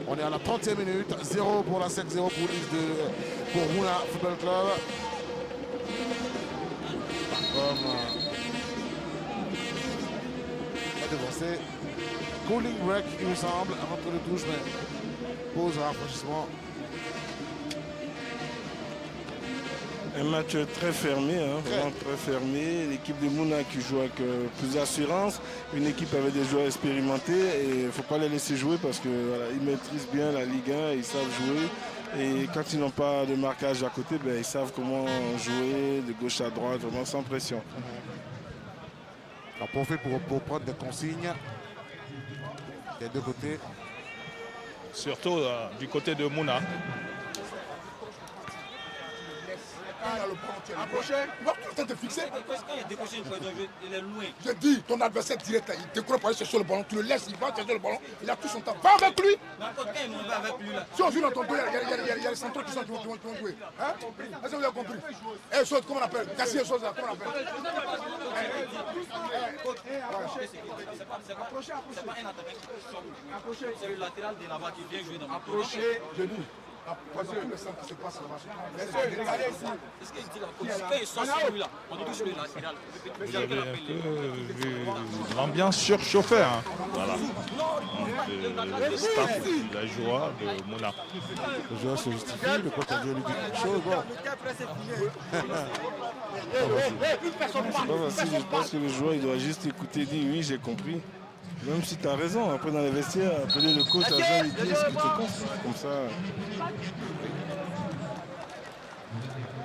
[SPEAKER 1] On est à la 30e minute. 0 pour la SEC, 0 pour Mouna Football Club. Comme devancé. Cooling break, il me semble, entre les touches, mais pause rafraîchissement.
[SPEAKER 2] Un match très fermé, hein, vraiment très fermé. L'équipe de Mouna qui joue avec plus d'assurance. Une équipe avec des joueurs expérimentés. Et il ne faut pas les laisser jouer parce qu'ils voilà, maîtrisent bien la Ligue 1, ils savent jouer. Et quand ils n'ont pas de marquage à côté, ben, ils savent comment jouer de gauche à droite, vraiment sans pression.
[SPEAKER 1] On profite pour prendre des consignes des deux côtés.
[SPEAKER 3] Surtout du côté de Mouna.
[SPEAKER 5] Approchez, il va tout le temps te fixer.
[SPEAKER 6] Quand il décroche une fois, il est loin.
[SPEAKER 5] Je dis, ton adversaire direct, là, il décroche pour aller chercher le ballon, tu le laisses, il va chercher le ballon, il a tout son temps. Va avec lui.
[SPEAKER 6] Mais encore quand il va avec lui là.
[SPEAKER 5] Si on joue dans ton dos, il y a les centraux qui vont jouer. Hein? Est-ce que vous avez compris? Eh, chose, comment on appelle? Cassier, chose, comment on appelle?
[SPEAKER 6] C'est pas un attaquant. C'est le latéral de là-bas qui vient jouer dans mon dos.
[SPEAKER 5] Je dis. Parce que le centre qui se passe là-bas.
[SPEAKER 6] Est-ce qu'il dit la coach? Quand il sort sur lui là, on touche le latéral.
[SPEAKER 3] Vous avez un peu vu l'ambiance surchauffée. Hein. Voilà. Le staff, la joie de Mouna.
[SPEAKER 1] Le joueur se justifie, le coach a dû lui dire quelque chose. Bon.
[SPEAKER 2] C'est pas facile, je pense que le joueur il doit juste écouter, dire oui, j'ai compris. Même si tu as raison, après dans les vestiaires, appeler le coach, à lui dire ce qu'il te compte. Comme ça.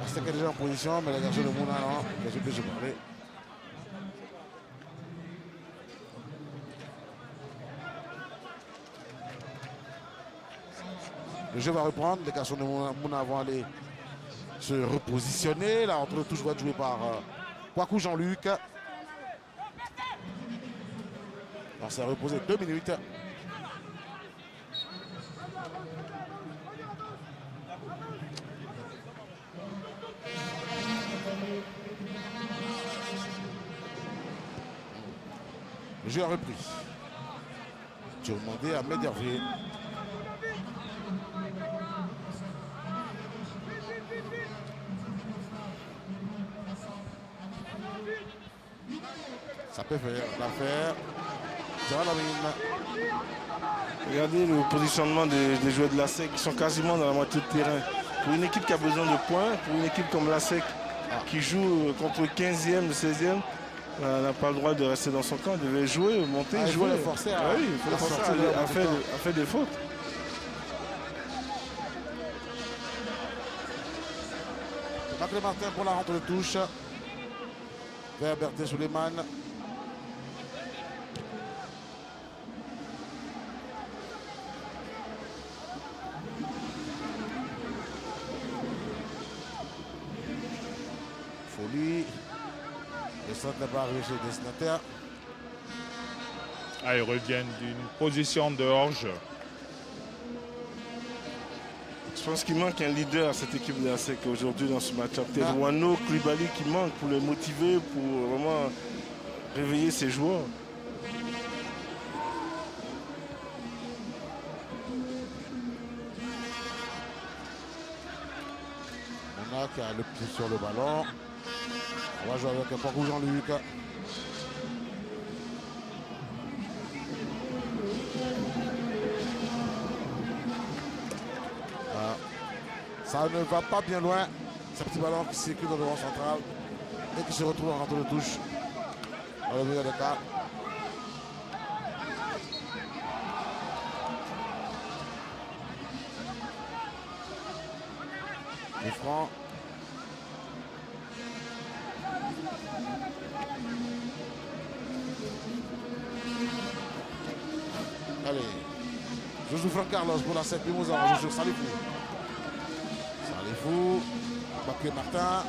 [SPEAKER 1] C'était déjà en position, mais la garçon de Mouna, non. J'ai pu se parler. Le jeu va reprendre. Les garçons de Mouna vont aller se repositionner. Là, entre les touches, va être joué par Kwaku Jean-Luc. On s'est reposé 2 minutes. Le jeu a repris. Tu as demandé à Ahmed Hervé. Ça peut faire l'affaire.
[SPEAKER 2] Regardez le positionnement des joueurs de la SEC qui sont quasiment dans la moitié de terrain. Pour une équipe qui a besoin de points, pour une équipe comme la SEC qui joue contre le 15e, le 16e, n'a pas le droit de rester dans son camp, elle devait jouer, monter,
[SPEAKER 1] il
[SPEAKER 2] jouer.
[SPEAKER 1] faut le forcer à,
[SPEAKER 2] oui, il faut le forcer à faire des fautes.
[SPEAKER 1] Maclé Martin pour la rentre de touche. Vers Berthe Suleiman. Folie. Le centre n'est pas arrivé chez le destinataire.
[SPEAKER 3] Ah, ils reviennent d'une position de hors-jeu.
[SPEAKER 2] Je pense qu'il manque un leader à cette équipe de la SEC aujourd'hui dans ce match. Peut-être Wano, Koulibaly qui manque pour les motiver, pour vraiment réveiller ses joueurs.
[SPEAKER 1] Mouna qui a le pied sur le ballon. On va jouer avec un Kwaku Jean-Luc. Ça ne va pas bien loin. Ce petit ballon qui circule dans le rond central et qui se retrouve en rentrée de touche. Dans le milieu de cas. Les francs. Allez. Je joue Franck Carlos pour la 7 Mimosa. Je joue Salifou. Salifou. Bakoué Martin.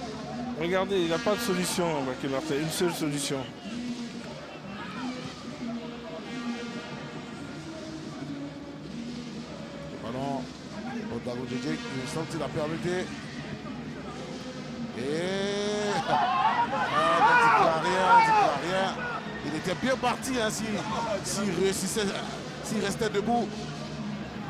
[SPEAKER 2] Regardez, il n'a pas de solution, Bakoué Martin. Une seule solution.
[SPEAKER 1] Le ballon au Dago Djedje qui sorti la permuté. Et. Rien. Il était bien parti hein, s'il réussissait, s'il restait debout.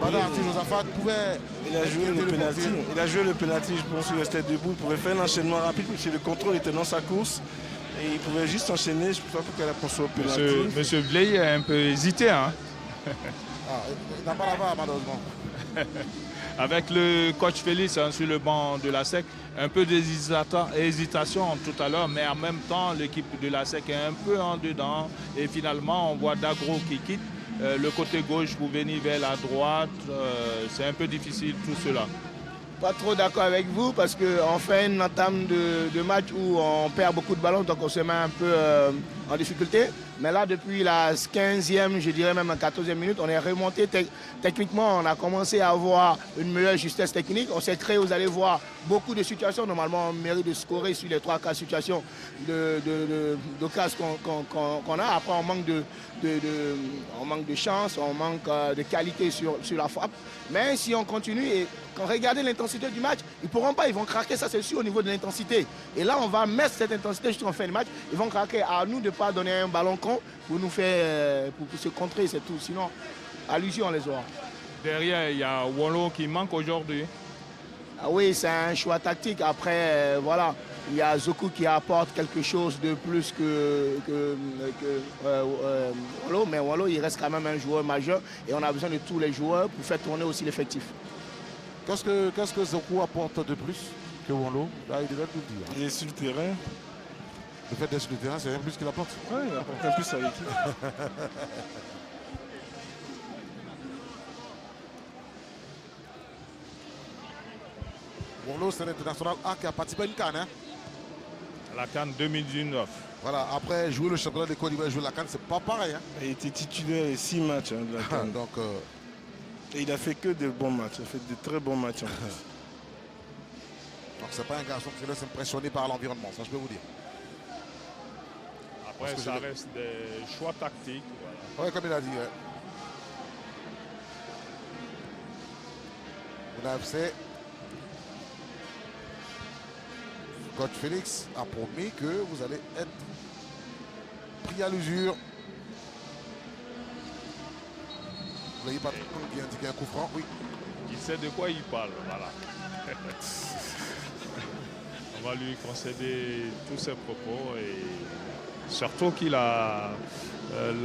[SPEAKER 1] Voilà, Josaphat pouvait.
[SPEAKER 2] Il a joué le penalty. Il a joué le penalty, je pense qu'il restait debout. Il pouvait faire un enchaînement rapide parce que le contrôle était dans sa course. Et il pouvait juste enchaîner. Je ne sais pas pourquoi il a pensé au penalty.
[SPEAKER 3] Monsieur Bley a un peu hésité. Hein.
[SPEAKER 1] Il n'a pas la barre malheureusement.
[SPEAKER 3] Avec le coach Félix hein, sur le banc de la SEC, un peu d'hésitation tout à l'heure, mais en même temps, l'équipe de la SEC est un peu en dedans. Et finalement, on voit Dagro qui quitte le côté gauche pour venir vers la droite. C'est un peu difficile tout cela.
[SPEAKER 4] Pas trop d'accord avec vous parce qu'on fait une entame de match où on perd beaucoup de ballons, donc on se met un peu en difficulté. Mais là, depuis la 15e, je dirais même la 14e minute, on est remonté techniquement. On a commencé à avoir une meilleure justesse technique. On s'est créé, vous allez voir, beaucoup de situations. Normalement, on mérite de scorer sur les 3-4 situations d'occasion qu'on a. Après, on manque de chance, on manque de qualité sur la frappe. Mais si on continue et quand regardez l'intensité du match, ils ne pourront pas, ils vont craquer, ça c'est sûr au niveau de l'intensité. Et là, on va mettre cette intensité jusqu'en fin de match. Ils vont craquer. À nous de ne pas donner un ballon con pour nous faire, pour se contrer, c'est tout. Sinon, à l'usure, on les aura.
[SPEAKER 3] Derrière, il y a Wallo qui manque aujourd'hui.
[SPEAKER 4] Ah oui, c'est un choix tactique. Après, voilà, il y a Zoku qui apporte quelque chose de plus que Wallo. Mais Wallo, il reste quand même un joueur majeur et on a besoin de tous les joueurs pour faire tourner aussi l'effectif.
[SPEAKER 1] Qu'est-ce que Zoku apporte de plus que Wallo? Là, il devrait tout le dire.
[SPEAKER 2] Il est sur le terrain.
[SPEAKER 1] Le fait d'être sur le terrain, c'est rien plus qu'il apporte.
[SPEAKER 2] Oui, il apporte un plus à l'équipe.
[SPEAKER 1] Wallo, c'est l'international A qui a participé à une CAN. Hein?
[SPEAKER 3] La CAN 2019.
[SPEAKER 1] Voilà, après jouer le championnat de Côte d'Ivoire, jouer la CAN, c'est pas pareil. Hein?
[SPEAKER 2] Il était titulaire les 6 matchs de la CAN.
[SPEAKER 1] Donc,
[SPEAKER 2] et il a fait que de bons matchs. Il a fait de très bons matchs en plus.
[SPEAKER 1] Donc c'est pas un garçon qui se laisse impressionner par l'environnement, ça je peux vous dire.
[SPEAKER 3] Après, ça reste des choix tactiques.
[SPEAKER 1] Voilà. Oui, comme il a dit. Ouais. Mouna FC. Coach Félix a promis que vous allez être pris à l'usure. Vous n'avez pas qui indiqué un coup franc, oui.
[SPEAKER 3] Il sait de quoi il parle, voilà. On va lui concéder tous ses propos et surtout qu'il a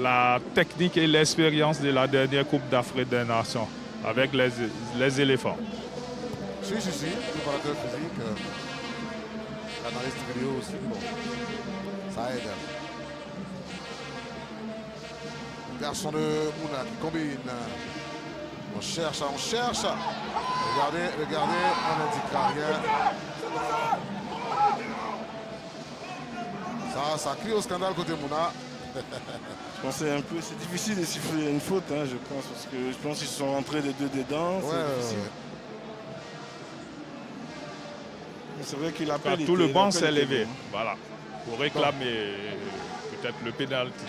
[SPEAKER 3] la technique et l'expérience de la dernière Coupe d'Afrique des Nations avec les éléphants.
[SPEAKER 1] Si, préparateur physique, l'analyste vidéo aussi, bon, ça aide. Le garçon de Mouna qui combine. On cherche. Regardez, on n'indiquera rien. Ça crie au scandale côté Mouna.
[SPEAKER 2] Je pensais un peu, c'est difficile de siffler une faute, hein, je pense, parce que je pense qu'ils sont rentrés les deux dedans.
[SPEAKER 1] Ouais.
[SPEAKER 2] C'est vrai qu'il appelle.
[SPEAKER 3] Tout le banc s'est levé, voilà, pour réclamer peut-être le pénalty.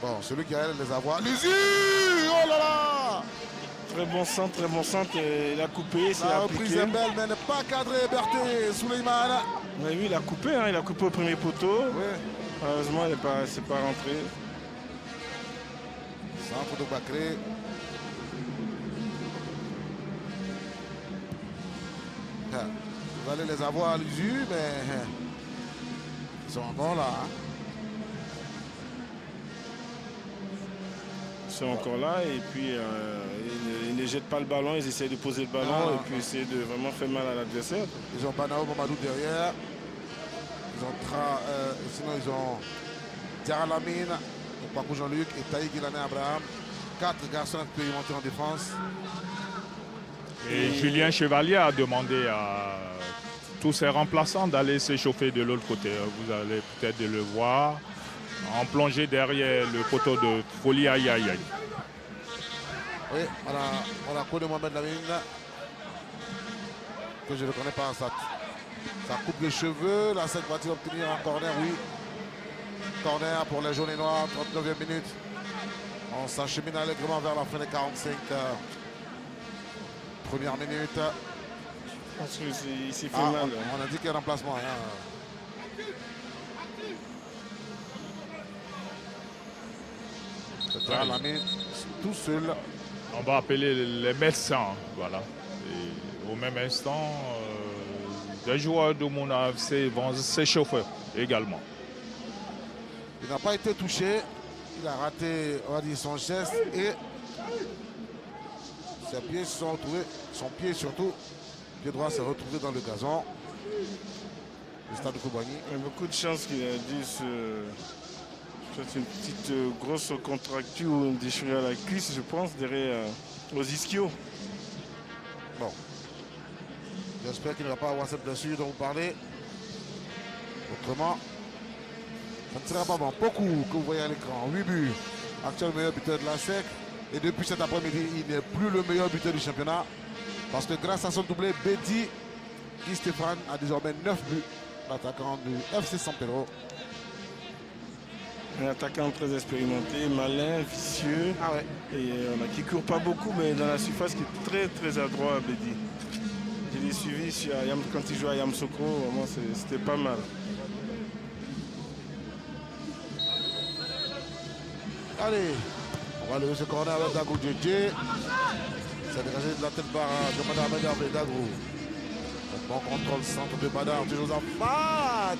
[SPEAKER 1] Bon, celui qui a les avoir. L'usure! Oh là là!
[SPEAKER 2] Très bon centre. Il a coupé, c'est appliqué.
[SPEAKER 1] La reprise est belle, mais n'est pas cadré, Berthe Souleymane.
[SPEAKER 2] Oui, il a coupé, hein, il a coupé au premier poteau.
[SPEAKER 1] Oui.
[SPEAKER 2] Malheureusement, c'est pas rentré.
[SPEAKER 1] Centre de Bacré. Vous allez les avoir à l'usure, mais ils sont encore là. Hein.
[SPEAKER 2] Ils sont encore là et puis ils ne jettent pas le ballon, ils essaient de poser le ballon et puis essayer de vraiment faire mal à l'adversaire.
[SPEAKER 1] Ils ont Banao Mamadou derrière. Sinon ils ont Diarra Lamine, Paco Jean-Luc et Taï Guilané Abraham. 4 garçons expérimentés en défense.
[SPEAKER 3] Et Julien Chevalier a demandé à tous ses remplaçants d'aller s'échauffer de l'autre côté. Vous allez peut-être le voir en plongée derrière le poteau de Folie Aïe.
[SPEAKER 1] Oui, on a connu Mohamed Lamine, que je ne connais pas. Ça coupe les cheveux. La SEC va-t-il obtenir un corner? Oui. Corner pour les jaunes et noirs, 39e minute. On s'achemine allègrement vers la fin des 45 premières minutes.
[SPEAKER 2] Je pense qu'il s'est fait
[SPEAKER 1] Ah,
[SPEAKER 2] mal.
[SPEAKER 1] on a dit qu'il y a un remplacement. Hein. C'est Lamine tout seul.
[SPEAKER 3] On va appeler les médecins, voilà. Et au même instant, les joueurs de Mouna FC vont s'échauffer également.
[SPEAKER 1] Il n'a pas été touché. Il a raté, on va dire, son geste et ses pieds se sont retrouvés, son pied surtout, pied droit s'est retrouvé dans le gazon du stade de Koubani.
[SPEAKER 2] Il y a beaucoup de chance qu'il a dû se... C'est une petite grosse contracture ou une déchirure à la cuisse, je pense, derrière aux ischios.
[SPEAKER 1] Bon. J'espère qu'il ne va pas avoir cette blessure dont vous parlez. Autrement, ça ne sera pas bon. Beaucoup que vous voyez à l'écran. 8 buts. Actuel meilleur buteur de la SEC. Et depuis cet après-midi, il n'est plus le meilleur buteur du championnat. Parce que grâce à son doublé, Betty, Guy Stéphane a désormais 9 buts. L'attaquant du FC San Pedro.
[SPEAKER 2] Un attaquant très expérimenté, malin, vicieux.
[SPEAKER 1] Ah ouais.
[SPEAKER 2] Et qui ne court pas beaucoup, mais dans la surface, qui est très très adroit, Bédi. Je l'ai suivi quand il jouait à Yamsoko, vraiment c'était pas mal.
[SPEAKER 1] Allez, on va lever ce corner avec Dago Djedje. C'est dégagé de la tête par Jomada Ahmed avec Dago. Bon contrôle centre de Badar, toujours en fat.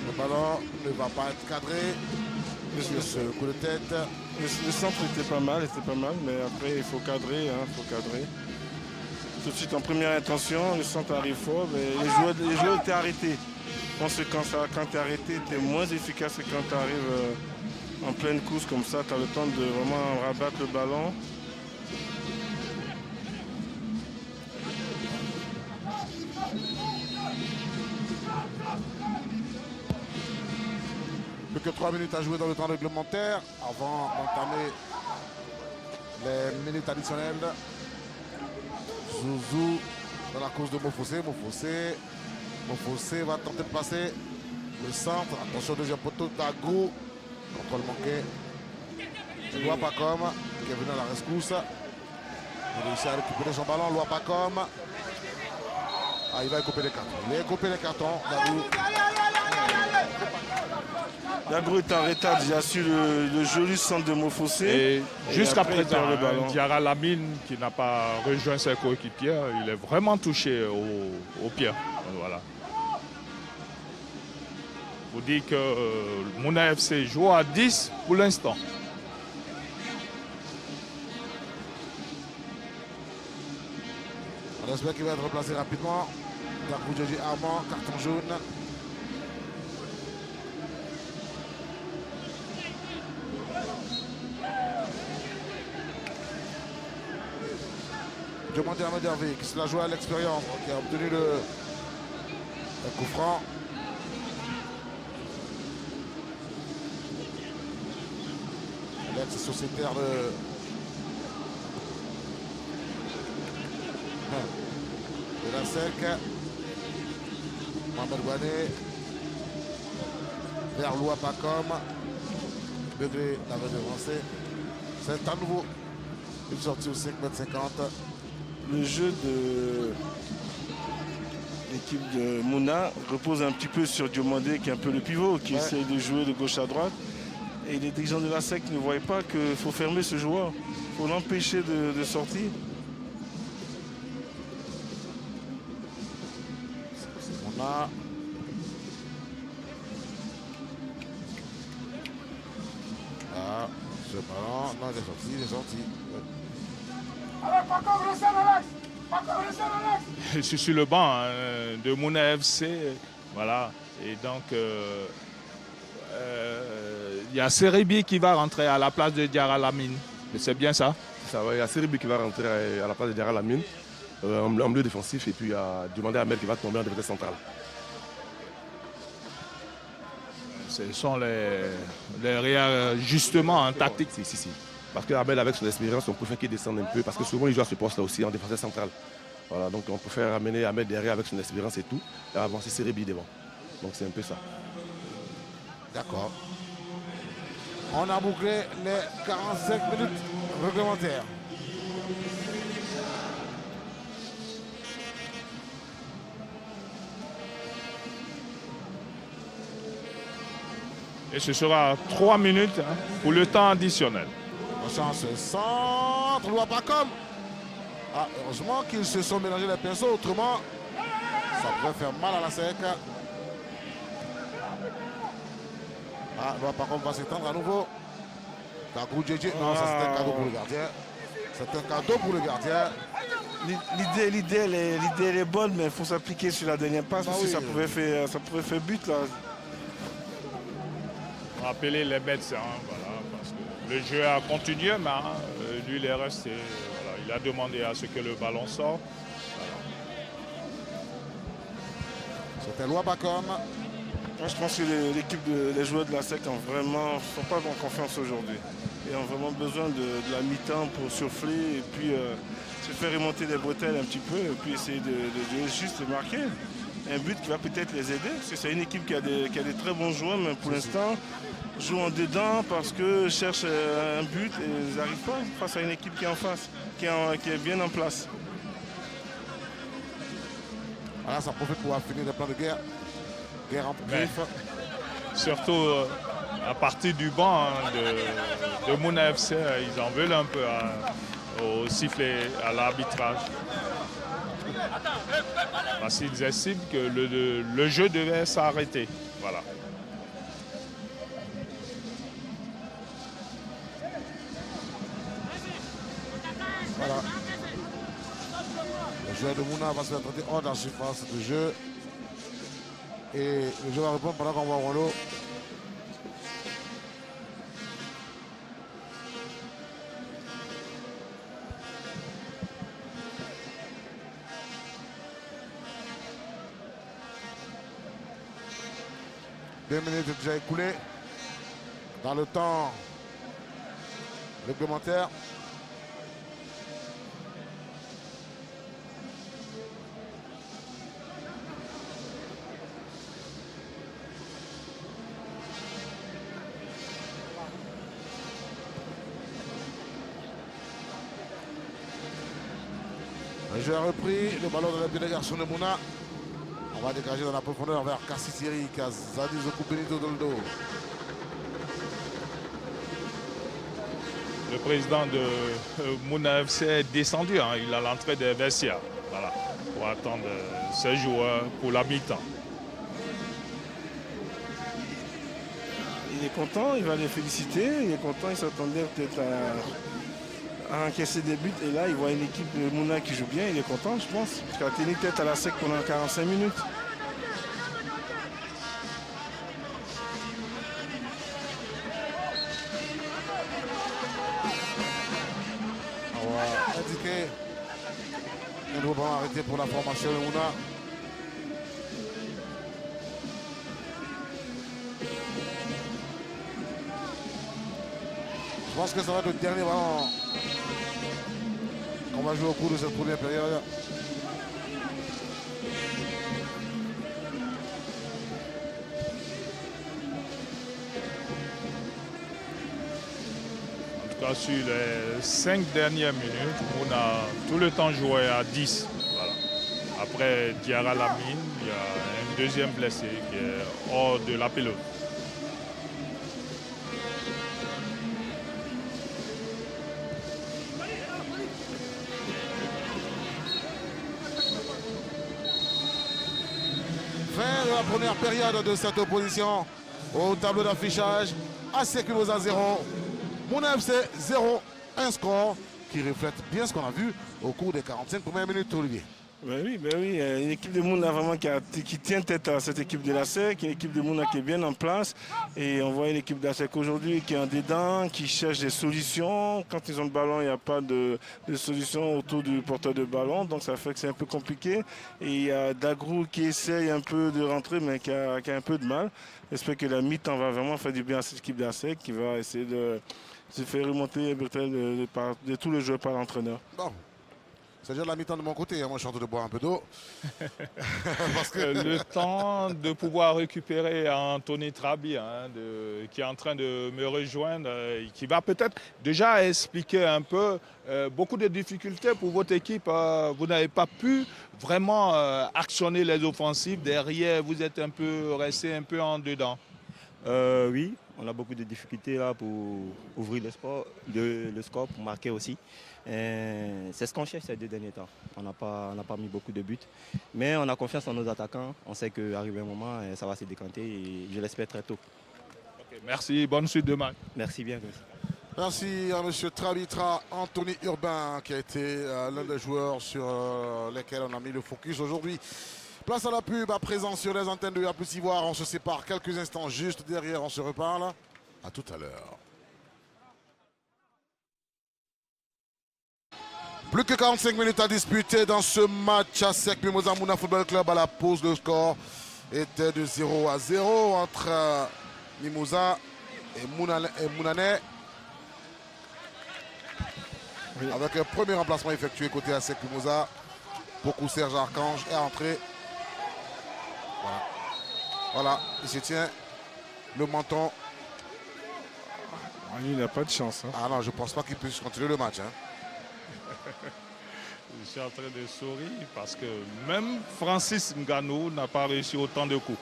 [SPEAKER 1] Le ballon ne va pas être cadré. Sur ce coup de tête.
[SPEAKER 2] Le centre était pas mal, mais après il faut cadrer, Tout de suite en première intention, le centre arrive fort, mais les joueurs étaient arrêtés. Je pense que quand tu es arrêté, tu es moins efficace que quand tu arrives en pleine course comme ça, tu as le temps de vraiment rabattre le ballon.
[SPEAKER 1] Plus que 3 minutes à jouer dans le temps réglementaire avant d'entamer les minutes additionnelles. Zouzou dans la course de Mofossé. Mofossé va tenter de passer le centre. Attention, deuxième poteau, Dago. Contrôle manqué. Loa Pacom qui est venu à la rescousse. Il réussit à récupérer son ballon. Loa Pacom. Ah, il va couper les cartons. Il va couper les cartons.
[SPEAKER 2] Dago est en retard déjà sur le joli centre de Mofossé.
[SPEAKER 3] Et jusqu'à présent,
[SPEAKER 2] le ballon.
[SPEAKER 3] Diarra Lamine, qui n'a pas rejoint ses coéquipiers, il est vraiment touché au pied. Voilà. Vous dites que Mouna FC joue à 10 pour l'instant.
[SPEAKER 1] On espère qu'il va être remplacé rapidement. Dago Djedje Armand, carton jaune. Demandez à Ahmed Hervé qui se l'a joué à l'expérience, qui a obtenu le coup franc. L'ex-sociétaire de la SEC. Mohamed Ouane vers Loa Pacom. Begré l'avait devancé. C'est à nouveau une sortie au 5,50 m.
[SPEAKER 2] Le jeu de l'équipe de Mouna repose un petit peu sur Diomandé, qui est un peu le pivot, qui essaie de jouer de gauche à droite. Et les dirigeants de la SEC ne voient pas qu'il faut fermer ce joueur. Il faut l'empêcher de sortir.
[SPEAKER 1] On a ce ballon. Non, il est sorti.
[SPEAKER 3] Je suis sur le banc de Mouna FC. Voilà. Et donc, il y a Seribi qui va rentrer à la place de Diarra Lamine. C'est bien ça?
[SPEAKER 7] Ça va, il y a Seribi qui va rentrer à la place de Diarra Lamine en milieu défensif. Et puis il y a demandé à Mel qui va tomber en défense centrale.
[SPEAKER 3] Ce sont les réajustements en tactique.
[SPEAKER 7] Si. Parce qu'Ahmed, avec son expérience, on préfère qu'il descende un peu. Parce que souvent, il joue à ce poste-là aussi, en défenseur central. Voilà, donc on préfère amener Ahmed derrière avec son expérience et tout, et avancer Serebi devant. Donc c'est un peu ça.
[SPEAKER 1] D'accord. On a bouclé les 45 minutes réglementaires.
[SPEAKER 3] Et ce sera 3 minutes pour le temps additionnel.
[SPEAKER 1] Attention, ce centre, Louapacom. Ah, heureusement qu'ils se sont mélangés les pinceaux, autrement, ça pourrait faire mal à la SEC. Ah, Louapacom va s'étendre à nouveau. Kakou Djedje. Non, ça c'est un cadeau pour le gardien. C'est un cadeau pour le gardien.
[SPEAKER 2] L'idée elle est bonne, mais il faut s'appliquer sur la dernière passe parce que ça pouvait faire but là.
[SPEAKER 3] Rappeler les bêtes, voilà, parce que le jeu a continué, mais lui il est resté. Voilà, il a demandé à ce que le ballon sorte. Voilà.
[SPEAKER 1] C'était Louapacom.
[SPEAKER 2] Moi, je pense que les joueurs de la SEC sont pas en confiance aujourd'hui. Ils ont vraiment besoin de la mi-temps pour souffler et puis se faire remonter les bretelles un petit peu et puis essayer de juste marquer un but qui va peut-être les aider. Parce que c'est une équipe qui a des très bons joueurs, mais pour l'instant, jouent en dedans parce que cherchent un but et ils n'arrivent pas face à une équipe qui est en face, qui est bien en place.
[SPEAKER 1] Voilà, ça profite pour finir le plan de guerre. Guerre en griffe.
[SPEAKER 3] Surtout à partir du banc de Mouna FC, ils en veulent un peu au sifflet, à l'arbitrage. Parce qu'ils estiment que le jeu devait s'arrêter. Voilà.
[SPEAKER 1] Voilà. Le joueur de Mouna va se faire traiter hors de la surface de jeu. Et le joueur va répondre pendant qu'on va au Rollo. Deux minutes déjà écoulées dans le temps réglementaire. Le jeu a repris, le ballon de la pied des garçons de Mouna. On va dégager dans la profondeur vers Kassisiri, qui a Zadou Zokou Benito dans le dos.
[SPEAKER 3] Le président de Mouna FC est descendu, il a l'entrée des vestiaires, voilà, pour attendre ses joueurs pour la mi-temps.
[SPEAKER 2] Il est content, il va les féliciter, il est content, il s'attendait peut-être à encaisser des buts et là il voit une équipe de Mouna qui joue bien, il est content je pense, parce qu'il a tenu tête à la SEC pendant 45 minutes.
[SPEAKER 1] On va indiquer un nouveau ballon arrêté pour la formation de Mouna. Je pense que ça va être le dernier ballon qu'on va jouer au cours de cette première période.
[SPEAKER 3] En tout cas, sur les 5 dernières minutes, on a tout le temps joué à 10. Voilà. Après Diarra Lamine, il y a un deuxième blessé qui est hors de la pelote.
[SPEAKER 1] Fin de la première période de cette opposition au tableau d'affichage. ASEC Mimosa 0, Mouna FC 0. Un score qui reflète bien ce qu'on a vu au cours des 45 premières minutes, Olivier.
[SPEAKER 2] Ben oui, une équipe de Mouna vraiment qui tient tête à cette équipe de la SEC, une équipe de Mouna qui est bien en place. Et on voit une équipe de la SEC aujourd'hui qui est en dedans, qui cherche des solutions. Quand ils ont le ballon, il n'y a pas de solution autour du porteur de ballon, donc ça fait que c'est un peu compliqué. Et il y a Dagrou qui essaye un peu de rentrer, mais qui a un peu de mal. J'espère que la mi-temps va vraiment faire du bien à cette équipe de la SEC, qui va essayer de se fait remonter de tous les joueurs par l'entraîneur.
[SPEAKER 1] Bon. C'est déjà la mi-temps de mon côté, hein. Moi je suis en train de boire un peu d'eau. Parce que...
[SPEAKER 3] Le temps de pouvoir récupérer Anthony Trabi, qui est en train de me rejoindre, qui va peut-être déjà expliquer un peu beaucoup de difficultés pour votre équipe. Vous n'avez pas pu vraiment actionner les offensives. Derrière, vous êtes resté un peu en dedans.
[SPEAKER 8] Oui, on a beaucoup de difficultés là pour ouvrir le score, pour marquer aussi. C'est ce qu'on cherche ces 2 derniers temps. On n'a pas mis beaucoup de buts. Mais on a confiance en nos attaquants. On sait qu'arrivé un moment, ça va se décanter et je l'espère très tôt.
[SPEAKER 3] Okay, merci, bonne suite de match.
[SPEAKER 8] Merci bien.
[SPEAKER 1] Merci à M. Trabitra, Anthony Urbain, qui a été l'un des joueurs sur lesquels on a mis le focus aujourd'hui. Place à la pub, à présent sur les antennes de A+ Ivoire. On se sépare quelques instants juste derrière, on se reparle. À tout à l'heure. Plus que 45 minutes à disputer dans ce match à Sec Mimosa Mouna Football Club. À la pause, le score était de 0-0 entre Mimosa et Mounanais. Oui. Avec un premier remplacement effectué côté Sec Mimosa. Beaucoup Serge Archange est entré. Voilà, il se tient le menton.
[SPEAKER 2] Il n'a pas de chance. Hein.
[SPEAKER 1] Ah non, je ne pense pas qu'il puisse continuer le match. Hein.
[SPEAKER 3] Je suis en train de sourire parce que même Francis Ngannou n'a pas réussi autant de coups.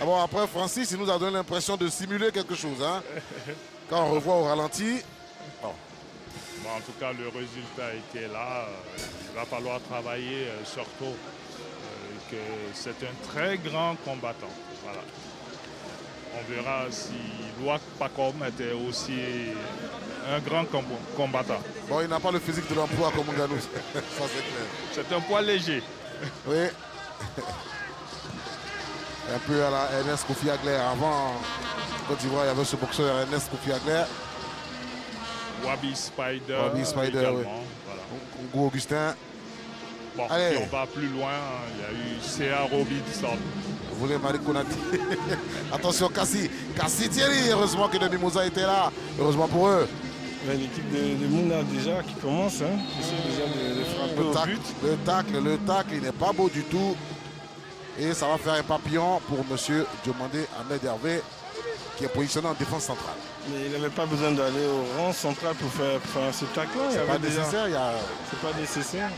[SPEAKER 1] Ah bon, après Francis, il nous a donné l'impression de simuler quelque chose. Hein. Quand on revoit au ralenti.
[SPEAKER 3] Bon, en tout cas, le résultat était là. Il va falloir travailler surtout que c'est un très grand combattant. Voilà. On verra si Louak Pacom était aussi un grand combattant.
[SPEAKER 1] Bon, il n'a pas le physique de l'emploi comme Ngannou, ça c'est clair.
[SPEAKER 3] C'est un poids léger.
[SPEAKER 1] Oui. Un peu à la Ernest Kofi Agler. Avant, en Côte d'Ivoire, il y avait ce boxeur Ernest Kofi Agler.
[SPEAKER 3] Wabi Spider.
[SPEAKER 1] Également, oui. Voilà. Congo Augustin.
[SPEAKER 3] Bon, si on va plus loin, il y a eu C.A. Robinson.
[SPEAKER 1] Vous voulez Marie Konati. Attention, Cassie Thierry. Heureusement que le Mimosa était là. Heureusement pour eux.
[SPEAKER 2] L'équipe de Mouna déjà qui commence. Hein, qui essaie déjà de frapper au but.
[SPEAKER 1] Le tacle, il n'est pas beau du tout. Et ça va faire un papillon pour M. Diomandé Ahmed Hervé, qui est positionné en défense centrale.
[SPEAKER 2] Mais il n'avait pas besoin d'aller au rang central pour faire ce tacle-là.
[SPEAKER 1] C'est pas nécessaire.
[SPEAKER 2] C'est pas nécessaire.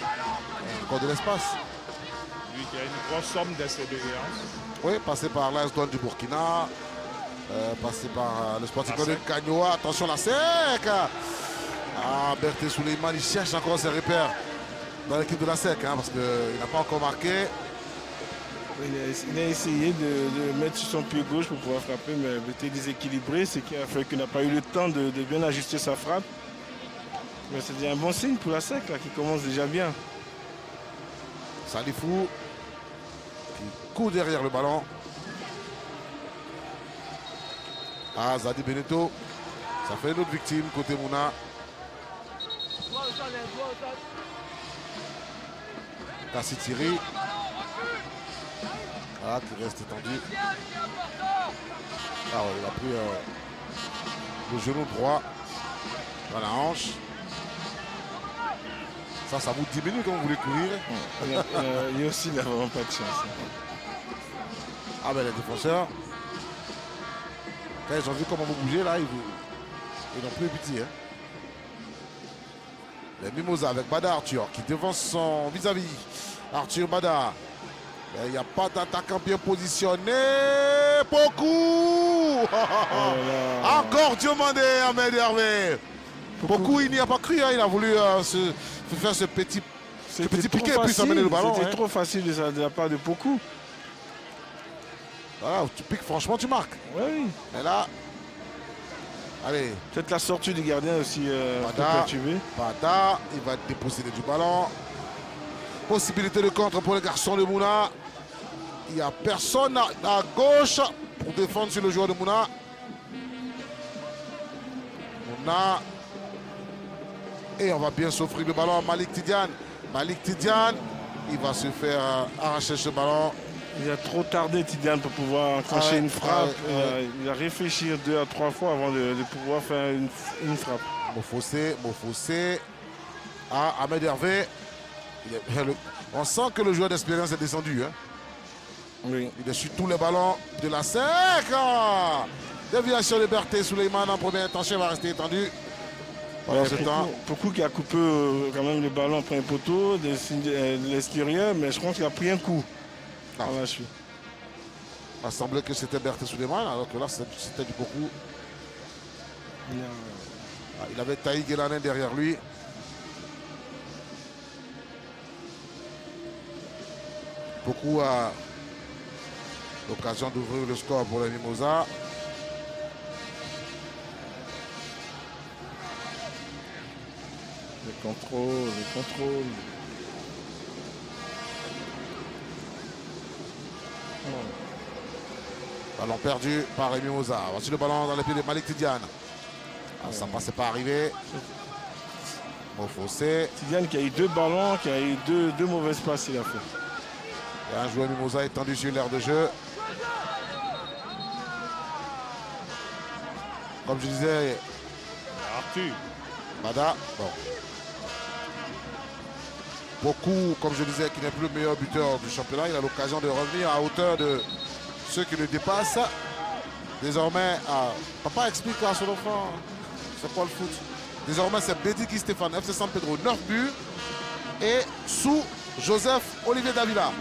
[SPEAKER 1] Encore de l'espace.
[SPEAKER 3] Lui qui a une grosse somme d'expérience.
[SPEAKER 1] Oui, passé par l'AS Douanes du Burkina, passé par le Sporting de Cagnoa. Attention, la sec. Ah, Berté Souleymane, il cherche encore ses repères dans l'équipe de la SEC, hein, parce qu'il n'a pas encore marqué.
[SPEAKER 2] Il a essayé de mettre sur son pied gauche pour pouvoir frapper, mais il était déséquilibré, ce qui a fait qu'il n'a pas eu le temps de bien ajuster sa frappe. Mais c'est déjà un bon signe pour la SEC là, qui commence déjà bien.
[SPEAKER 1] Salifou qui court derrière le ballon. Ah, Zadi Beneto, ça fait une autre victime côté Mouna. Kassi Thierry. Ah, qui reste étendu. Ah ouais, il a pris le genou droit dans la hanche. Ça vous diminue quand vous voulez courir.
[SPEAKER 2] Il y a aussi n'a vraiment pas de chance.
[SPEAKER 1] Ah ben les défenseurs, quand ils ont vu comment vous bougez là, ils n'ont plus pitié. Hein. Les Mimosa avec Bada Arthur qui devance son vis-à-vis. Arthur Bada. Il n'y a pas d'attaquant bien positionné. Beaucoup. Encore Diomandé Ahmed Hervé. Beaucoup, il n'y a pas cru. Hein. Il a voulu faire ce petit piqué et puis s'amener le ballon.
[SPEAKER 2] C'était trop facile de la part de beaucoup.
[SPEAKER 1] Voilà, tu piques, franchement, tu marques.
[SPEAKER 2] Oui.
[SPEAKER 1] Mais là, allez.
[SPEAKER 2] Peut-être la sortie du gardien aussi perturbée.
[SPEAKER 1] Bada, il va déposséder du ballon. Possibilité de contre pour les garçons de Mouna. Il n'y a personne à gauche pour défendre sur le joueur de Mouna. Mouna. Et on va bien s'offrir le ballon à Malik Tidiane. Malik Tidiane, il va se faire arracher ce ballon.
[SPEAKER 2] Il a trop tardé Tidiane pour pouvoir enclencher une frappe. Il a réfléchi 2 à 3 fois avant de pouvoir faire une frappe.
[SPEAKER 1] Mofossé. Ahmed Hervé. On sent que le joueur d'expérience est descendu. Hein.
[SPEAKER 2] Oui.
[SPEAKER 1] Il est sur tous les ballons de la SEC. Déviation de Berthe Souleymane en première intention va rester étendu. Pendant ce temps.
[SPEAKER 2] Beaucoup qui a coupé quand même le ballon après un poteau de l'extérieur, mais je pense qu'il a pris un coup.
[SPEAKER 1] Il m'a semblé que c'était Berthe Souleymane, alors que là c'était du beaucoup. Il avait Taï Guélanin derrière lui. Beaucoup a l'occasion d'ouvrir le score pour les Mimosas.
[SPEAKER 2] Le contrôle.
[SPEAKER 1] Ballon perdu par Rémi Moza. Voici le ballon dans les pieds de Malik Tidiane. Ça ne passait pas arrivé. Mofossé.
[SPEAKER 2] Tidiane qui a eu 2 ballons, qui a eu deux mauvaises passes, il a fait.
[SPEAKER 1] Et un joueur Mimosa étendu sur l'aire de jeu. Comme je disais,
[SPEAKER 3] Arthur.
[SPEAKER 1] Bada, bon. Beaucoup, comme je disais, qui n'est plus le meilleur buteur du championnat. Il a l'occasion de revenir à hauteur de ceux qui le dépassent. Désormais, papa explique à son enfant, c'est quoi le foot. Désormais, c'est Bédiki Stéphane, FC San Pedro, 9 buts. Et sous Joseph Olivier Davila,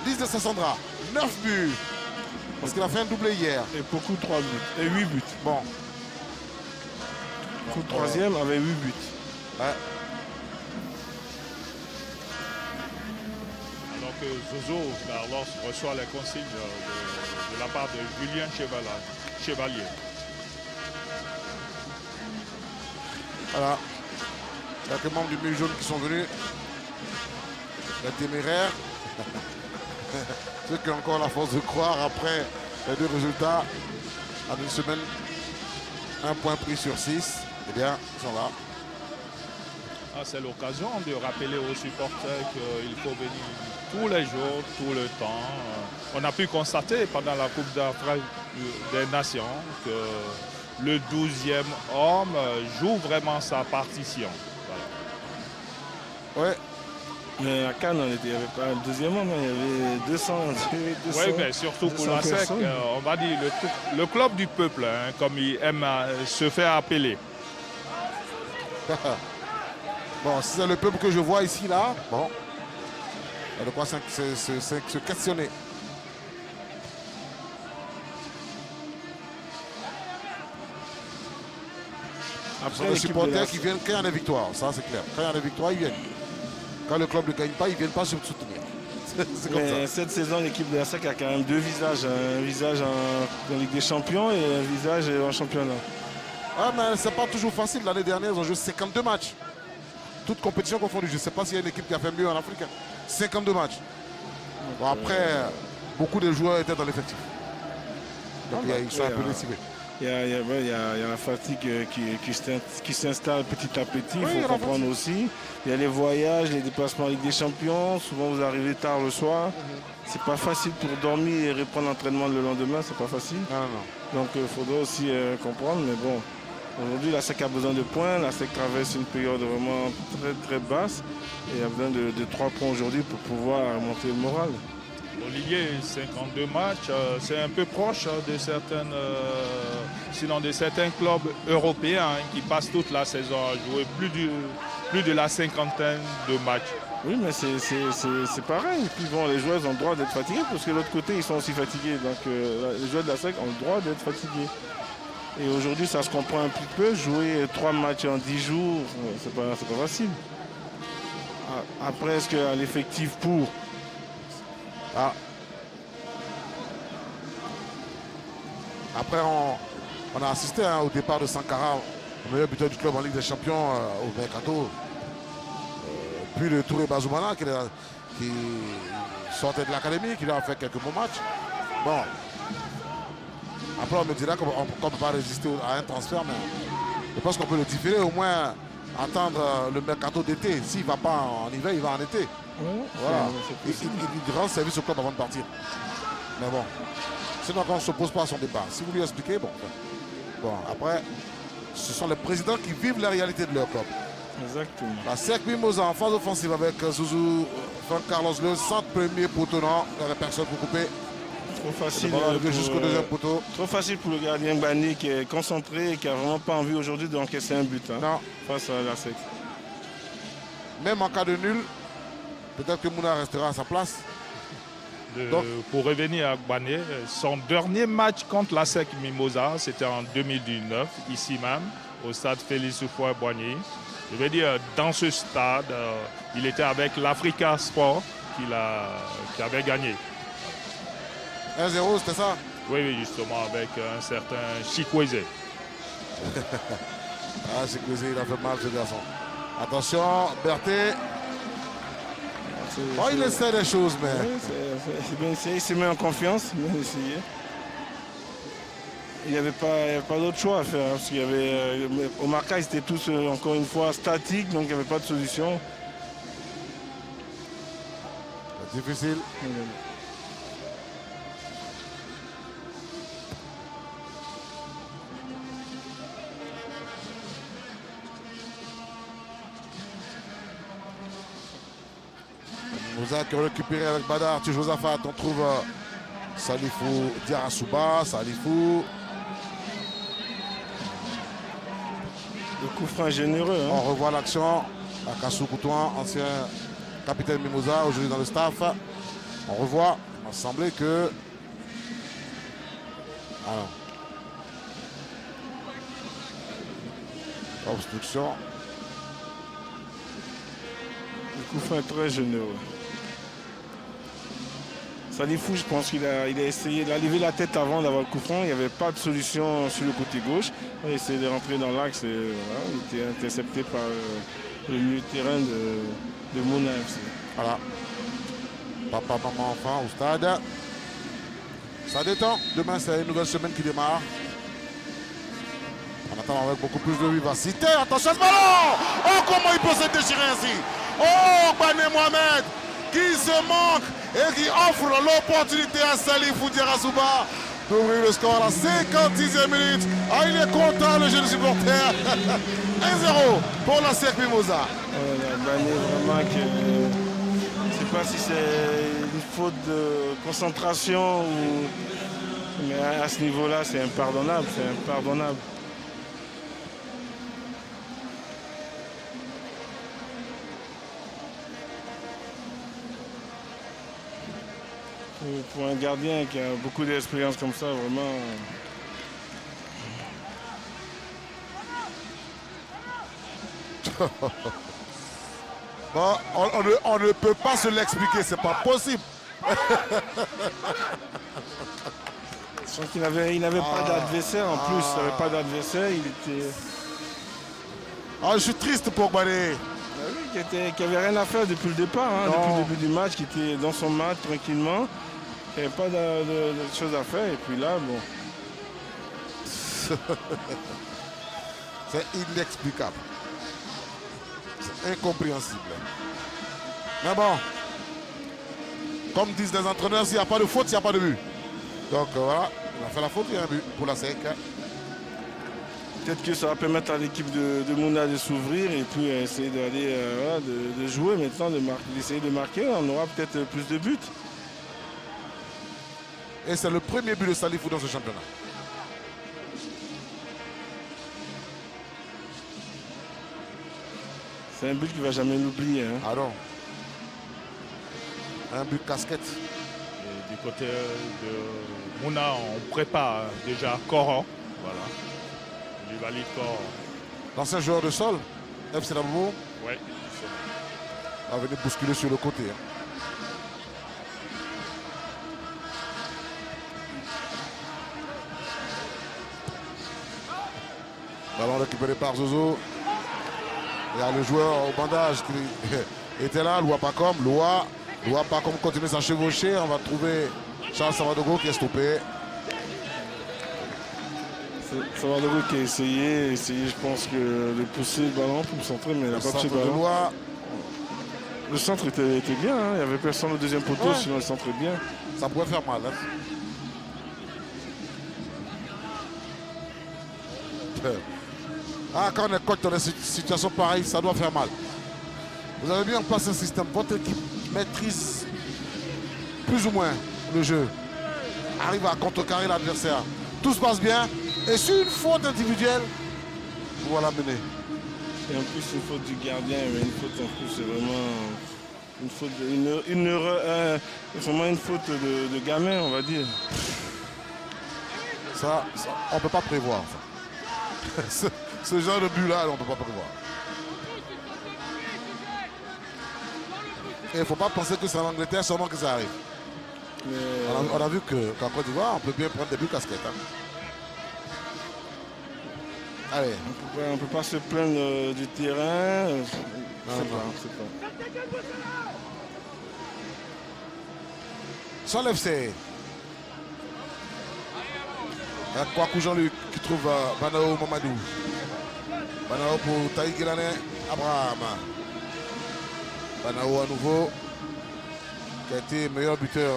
[SPEAKER 1] 10 de Sassandra, 9 buts. Parce qu'il a fait un doublé hier.
[SPEAKER 2] Et beaucoup 3 buts. Et 8 buts.
[SPEAKER 1] Bon.
[SPEAKER 2] Le troisième avait 8 buts.
[SPEAKER 1] Ouais.
[SPEAKER 3] Alors que Zozo Carlos reçoit les consignes de la part de Julien Chevalier.
[SPEAKER 1] Voilà. Il y a quelques membres du milieu jaune qui sont venus. Les téméraires. Ceux qui ont encore la force de croire après les 2 résultats en une semaine. 1 point pris sur 6. Eh bien, ils sont là.
[SPEAKER 3] C'est l'occasion de rappeler aux supporters qu'il faut venir tous les jours, tout le temps. On a pu constater pendant la Coupe d'Afrique des Nations que le 12e homme joue vraiment sa partition.
[SPEAKER 1] Voilà. Ouais.
[SPEAKER 2] Mais à Cannes, il n'y avait pas le 2e homme, il y avait 200.
[SPEAKER 3] Oui, mais surtout pour la SEC, on va dire le club du peuple, hein, comme il aime se faire appeler.
[SPEAKER 1] Bon, si c'est le peuple que je vois ici, là, bon, il y a de quoi se questionner. Ce sont les supporters qui viennent quand il y a des victoires, ça c'est clair. Quand il y a des victoires, ils viennent. Quand le club ne gagne pas, ils ne viennent pas se soutenir. C'est comme ça.
[SPEAKER 2] Cette saison, l'équipe de la SEC a quand même 2 visages. Un visage en Ligue des Champions et un visage en championnat.
[SPEAKER 1] Ah, mais c'est pas toujours facile. L'année dernière, ils ont joué 52 matchs. Toutes compétitions confondues. Je ne sais pas s'il y a une équipe qui a fait mieux en Afrique. 52 matchs. Bon, après, beaucoup de joueurs étaient dans l'effectif. Donc ils sont un peu décimés.
[SPEAKER 2] Il y a la fatigue qui s'installe petit à petit, il faut comprendre aussi. Il y a les voyages, les déplacements en Ligue des Champions. Souvent, vous arrivez tard le soir. C'est pas facile pour dormir et reprendre l'entraînement le lendemain, c'est pas facile. Donc, il faudra aussi comprendre. Mais bon, aujourd'hui, la SEC a besoin de points. La SEC traverse une période vraiment très, très basse. Et il y a besoin de 3 points aujourd'hui pour pouvoir monter le moral.
[SPEAKER 3] Olivier, 52 matchs, c'est un peu proche de certains clubs européens qui passent toute la saison à jouer plus de la cinquantaine de matchs.
[SPEAKER 2] Oui, mais c'est pareil. Et puis bon, les joueurs ont le droit d'être fatigués parce que de l'autre côté, ils sont aussi fatigués. Donc les joueurs de la SEC ont le droit d'être fatigués. Et aujourd'hui, ça se comprend un petit peu. Jouer 3 matchs en 10 jours, c'est pas facile. Après, est-ce qu'à l'effectif pour...
[SPEAKER 1] Après, on a assisté au départ de Sankara, le meilleur buteur du club en Ligue des Champions au Mercato. Puis de Touré Bazoumana qui sortait de l'académie, qui a fait quelques bons matchs. Bon. Après, on me dira qu'on ne peut pas résister à un transfert, mais je pense qu'on peut le différer, au moins attendre le Mercato d'été. S'il ne va pas en hiver, il va en été. Voilà. Il rend service au club avant de partir. Mais bon, sinon quand on ne s'oppose pas à son départ, si vous lui expliquez, bon. Bon, après, ce sont les présidents qui vivent la réalité de leur club.
[SPEAKER 2] Exactement.
[SPEAKER 1] La SEC Mimosa en phase offensive avec Zouzou, Franck Carlos, le centre premier poteau, non, il n'y avait personne pour couper.
[SPEAKER 2] Trop facile,
[SPEAKER 1] jusqu'au deuxième poteau.
[SPEAKER 2] Trop facile pour le gardien Gbani qui est concentré et qui n'a vraiment pas envie aujourd'hui d'encaisser un but
[SPEAKER 1] Non.
[SPEAKER 2] face à la SEC.
[SPEAKER 1] Même en cas de nul, peut-être que Mouna restera à sa place.
[SPEAKER 3] Pour revenir à Gbani, son dernier match contre la SEC Mimosa, c'était en 2019, ici même, au stade Félix Houphouët-Boigny. Je veux dire, dans ce stade, il était avec l'Africa Sport qui avait gagné.
[SPEAKER 1] 1-0, c'était ça?
[SPEAKER 3] Oui, justement, avec un certain Chikweze.
[SPEAKER 1] Ah, Chikweze, il a fait mal ce garçon. Attention, Berthet. Oh, il essaie des choses, mais...
[SPEAKER 2] Oui, c'est bien essayé, il se met en confiance, bien essayé. Il n'y avait pas d'autre choix à faire, hein, parce qu'il y avait... au marquage, ils étaient tous, encore une fois, statiques, donc il n'y avait pas de solution.
[SPEAKER 1] Difficile. Moussa qui a récupéré avec Badar, tu Josaphat, on trouve Salifou Diarasouba, Salifou.
[SPEAKER 2] Le coup franc généreux. Hein.
[SPEAKER 1] On revoit l'action. Akassou Koutouan, ancien capitaine Mimosa, aujourd'hui dans le staff. On revoit, il m'a semblé que... Alors. Obstruction.
[SPEAKER 2] Le coup franc est très généreux. Salifou, je pense qu'il a essayé, il a levé la tête avant d'avoir le coup franc. Il n'y avait pas de solution sur le côté gauche. Il a essayé de rentrer dans l'axe et voilà, il était intercepté par le milieu de terrain de Mouna FC.
[SPEAKER 1] Voilà. Papa, maman, enfant au stade. Ça détend. Demain, c'est une nouvelle semaine qui démarre. On attend avec beaucoup plus de vivacité. Attention à ce ballon! Oh, comment il peut se déchirer ainsi! Oh, Gbani Mohamed qui se manque et qui offre l'opportunité à Salifou Diarasouba d'ouvrir le score à la 56e minute. Ah, il est content, le jeune supporter. 1-0 pour la SEC Mimosa.
[SPEAKER 2] Gbani, vraiment, je ne sais pas si c'est une faute de concentration ou... Mais à ce niveau-là, c'est impardonnable. C'est impardonnable. Pour un gardien qui a beaucoup d'expérience comme ça, vraiment...
[SPEAKER 1] Bon, on ne peut pas se l'expliquer, c'est pas possible.
[SPEAKER 2] Je sens qu'il n'avait pas d'adversaire en plus, il n'avait pas d'adversaire, il était...
[SPEAKER 1] Ah, je suis triste pour Gbani.
[SPEAKER 2] Oui, qui n'avait rien à faire depuis le départ, hein, depuis le début du match, qui était dans son match tranquillement. Il n'y avait pas de choses à faire et puis là, bon.
[SPEAKER 1] C'est inexplicable. C'est incompréhensible. Mais bon, comme disent les entraîneurs, s'il n'y a pas de faute, il n'y a pas de but. Donc voilà, il a fait la faute, il y a un but pour la SEC.
[SPEAKER 2] Peut-être que ça va permettre à l'équipe de Mouna de s'ouvrir et puis essayer d'aller voilà, de jouer maintenant, d'essayer de marquer. On aura peut-être plus de buts.
[SPEAKER 1] Et c'est le premier but de Salifou dans ce championnat.
[SPEAKER 2] C'est un but qu'il ne va jamais l'oublier. Hein.
[SPEAKER 1] Ah non. Un but casquette.
[SPEAKER 3] Et du côté de Mouna, on prépare déjà Coran. Voilà. Il valide Coran.
[SPEAKER 1] L'ancien joueur de sol, FC Nabobo.
[SPEAKER 3] Oui.
[SPEAKER 1] Va venir bousculer sur le côté. Hein. Ballon récupéré par Zozo. Il y a le joueur au bandage qui était là, Loa Pacom. Loa Pacom continue sa chevaucher. On va trouver Charles Savadogo qui est stoppé.
[SPEAKER 2] Savadogo qui a essayé, je pense, de pousser le ballon pour me centrer, mais il n'a pas touché le ballon. Le centre était bien, hein. Il n'y avait personne au deuxième poteau, sinon le centre est bien.
[SPEAKER 1] Ça pourrait faire mal. Hein. Ah, quand on est coach dans des situations pareilles, ça doit faire mal. Vous avez mis en place un système. Votre équipe maîtrise plus ou moins le jeu. Arrive à contrecarrer l'adversaire. Tout se passe bien. Et sur une faute individuelle, voilà mener.
[SPEAKER 2] Et en plus, une faute du gardien, mais une faute en plus, c'est vraiment une faute, vraiment une faute de gamin, on va dire.
[SPEAKER 1] Ça on ne peut pas prévoir. Ça. Ce genre de but-là, on ne peut pas prévoir. Et il ne faut pas penser que c'est en Angleterre seulement que ça arrive.
[SPEAKER 2] Mais,
[SPEAKER 1] on a vu qu'en Côte d'Ivoire, on peut bien prendre des buts casquettes. Hein. Allez.
[SPEAKER 2] on ne peut pas se plaindre du terrain. C'est pas.
[SPEAKER 1] Sol FC. Kwaku Jean-Luc qui trouve Banao Mamadou. Banao pour Taïk Gilane Abraham. Banao à nouveau, qui a été meilleur buteur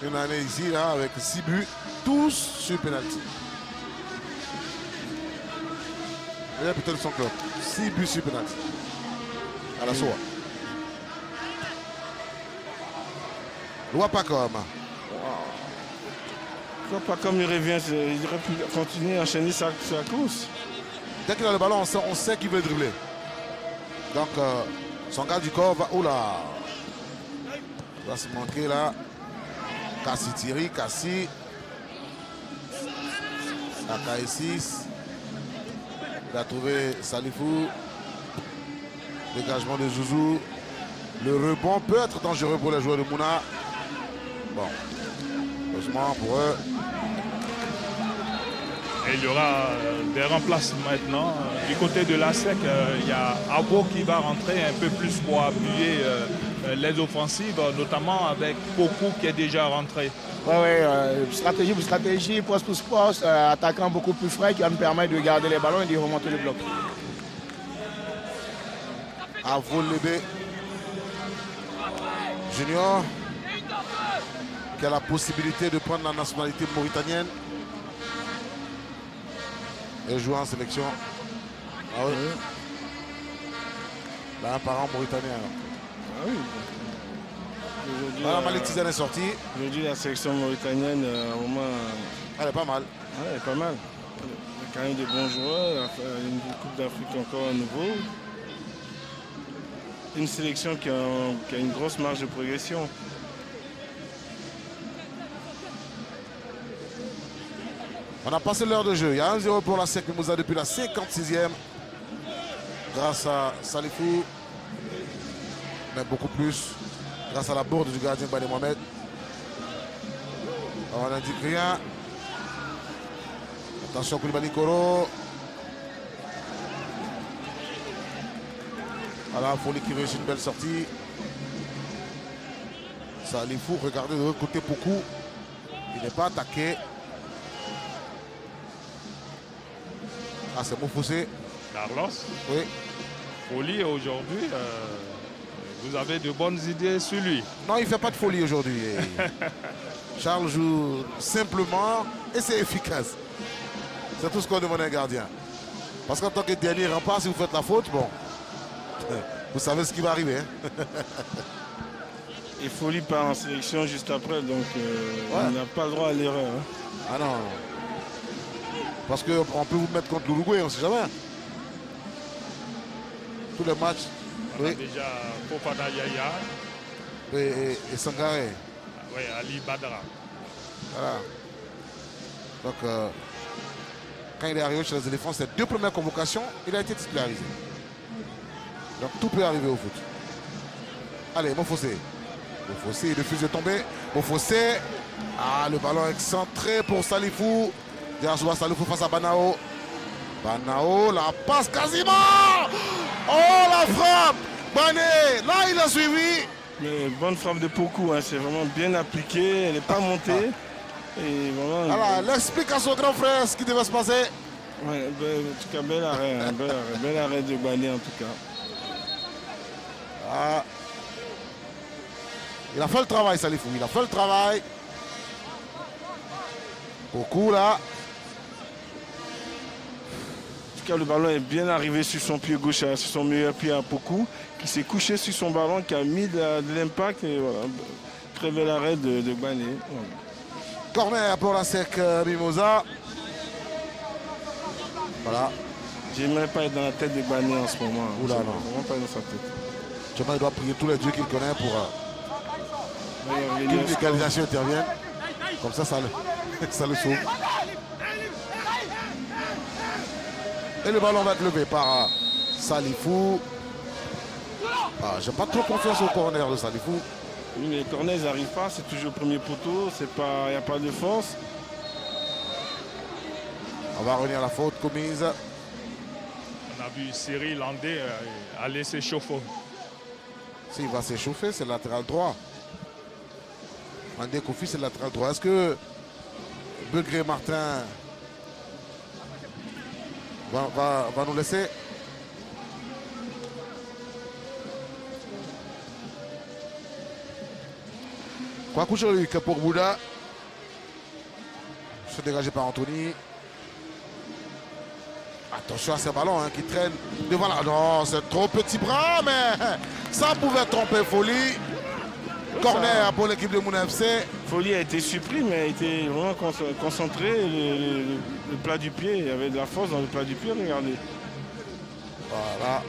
[SPEAKER 1] une année ici, là, avec 6 buts, tous sur penalty. Meilleur buteur de son club, 6 buts sur penalty. À la soie. Loa Pacom.
[SPEAKER 2] Pas comme il revient, il aurait pu continuer à enchaîner sa course.
[SPEAKER 1] Dès qu'il a le ballon, on sait qu'il veut dribbler. Donc, son gars du corps va... Oula! Il va se manquer là. Kassi Thierry, Kassi. AK6. Il a trouvé Salifou. Dégagement de Zouzou. Le rebond peut être dangereux pour les joueurs de Mouna. Bon. Heureusement pour eux.
[SPEAKER 3] Et il y aura des remplacements maintenant. Du côté de la SEC, il y a Abo qui va rentrer un peu plus pour appuyer les offensives, notamment avec Poku qui est déjà rentré.
[SPEAKER 9] Oui, stratégie, poste pour poste, attaquant beaucoup plus frais qui va nous permettre de garder les ballons et de remonter le bloc.
[SPEAKER 1] Avo Lébé Junior qui a la possibilité de prendre la nationalité mauritanienne et jouer en sélection. Ah oui. Là, un parent mauritanien.
[SPEAKER 2] Ah oui.
[SPEAKER 1] Voilà, Malik Tizane est sorti.
[SPEAKER 2] Aujourd'hui, la sélection mauritanienne, au moment.
[SPEAKER 1] Elle est pas mal.
[SPEAKER 2] Ouais, elle est pas mal. Il y a quand même des bons joueurs. Une Coupe d'Afrique encore à nouveau. Une sélection qui a une grosse marge de progression.
[SPEAKER 1] On a passé l'heure de jeu. Il y a 1-0 pour la SEC Mimouza depuis la 56e. Grâce à Salifou. Mais beaucoup plus grâce à la bourde du gardien Bani Mohamed. On n'indique rien. Attention Koulibaly Koro. Voilà, Folie qui réussit une belle sortie. Salifou, regardez de l'autre côté beaucoup. Il n'est pas attaqué. Ah, c'est Moufoussé.
[SPEAKER 3] Carlos.
[SPEAKER 1] Oui.
[SPEAKER 3] Folie aujourd'hui, vous avez de bonnes idées sur lui.
[SPEAKER 1] Non, il ne fait pas de folie aujourd'hui. Charles joue simplement et c'est efficace. C'est tout ce qu'on demande à un gardien. Parce qu'en tant que dernier rempart, si vous faites la faute, bon, vous savez ce qui va arriver. Hein.
[SPEAKER 2] Et Folie part en sélection juste après, donc on n'a pas le droit à l'erreur. Hein.
[SPEAKER 1] Ah non. Parce qu'on peut vous mettre contre l'Uruguay, on ne sait jamais. Tous les matchs.
[SPEAKER 3] On a déjà Fofana Yaya.
[SPEAKER 1] Et Sangaré.
[SPEAKER 3] Oui, Ali Badra.
[SPEAKER 1] Voilà. Donc, quand il est arrivé chez les éléphants, ses 2 premières convocations, il a été titularisé. Donc, tout peut arriver au foot. Allez, Mofossé. Mofossé, il refuse de tomber. Mofossé. Ah, le ballon excentré pour Salifou. Diassoua Salifou face à Banao. Banao, la passe quasiment. Oh, la frappe. Bané, là, il a suivi.
[SPEAKER 2] Mais bonne frappe de Poku, hein, c'est vraiment bien appliqué, elle n'est pas montée. Et vraiment,
[SPEAKER 1] voilà, elle explique à son grand frère ce qui devait se passer.
[SPEAKER 2] Ouais, en tout cas, bel arrêt, hein, bel arrêt de Bané en tout cas.
[SPEAKER 1] Ah. Il a fait le travail, Salifou, il a fait le travail. Poku là.
[SPEAKER 2] cas, le ballon est bien arrivé sur son pied gauche, sur son meilleur pied à Poku, qui s'est couché sur son ballon, qui a mis de l'impact. Et voilà, très bel arrêt de Gbané. Voilà.
[SPEAKER 1] Corner pour la SEC Mimosa. Voilà.
[SPEAKER 2] J'aimerais pas être dans la tête de Gbané en ce moment.
[SPEAKER 1] Oula, non.
[SPEAKER 2] Vraiment pas dans sa tête.
[SPEAKER 1] Il doit prier tous les dieux qu'il connaît pour qu'une égalisation intervienne. Comme ça, ça le sauve. Et le ballon va être levé par Salifou. J'ai pas trop confiance au corner de Salifou.
[SPEAKER 2] Oui, mais les corners n'arrivent pas, c'est toujours le premier poteau, il n'y a pas de force.
[SPEAKER 1] On va revenir à la faute commise.
[SPEAKER 3] On a vu Cyril Landé aller s'échauffer.
[SPEAKER 1] S'il va s'échauffer, c'est le latéral droit. Andé Kofi, c'est le latéral droit. Est-ce que Begré Martin va nous laisser? Quoi coucher lui pour Bouddha. Se dégagé par Anthony. Attention à ces ballons qui traînent devant la... Non, c'est trop petit bras, mais ça pouvait tromper Folie. Corner pour l'équipe de Mouna FC.
[SPEAKER 2] Folie a été surpris, mais a été vraiment concentré. Le plat du pied, il y avait de la force dans le plat du pied, regardez.
[SPEAKER 1] Voilà.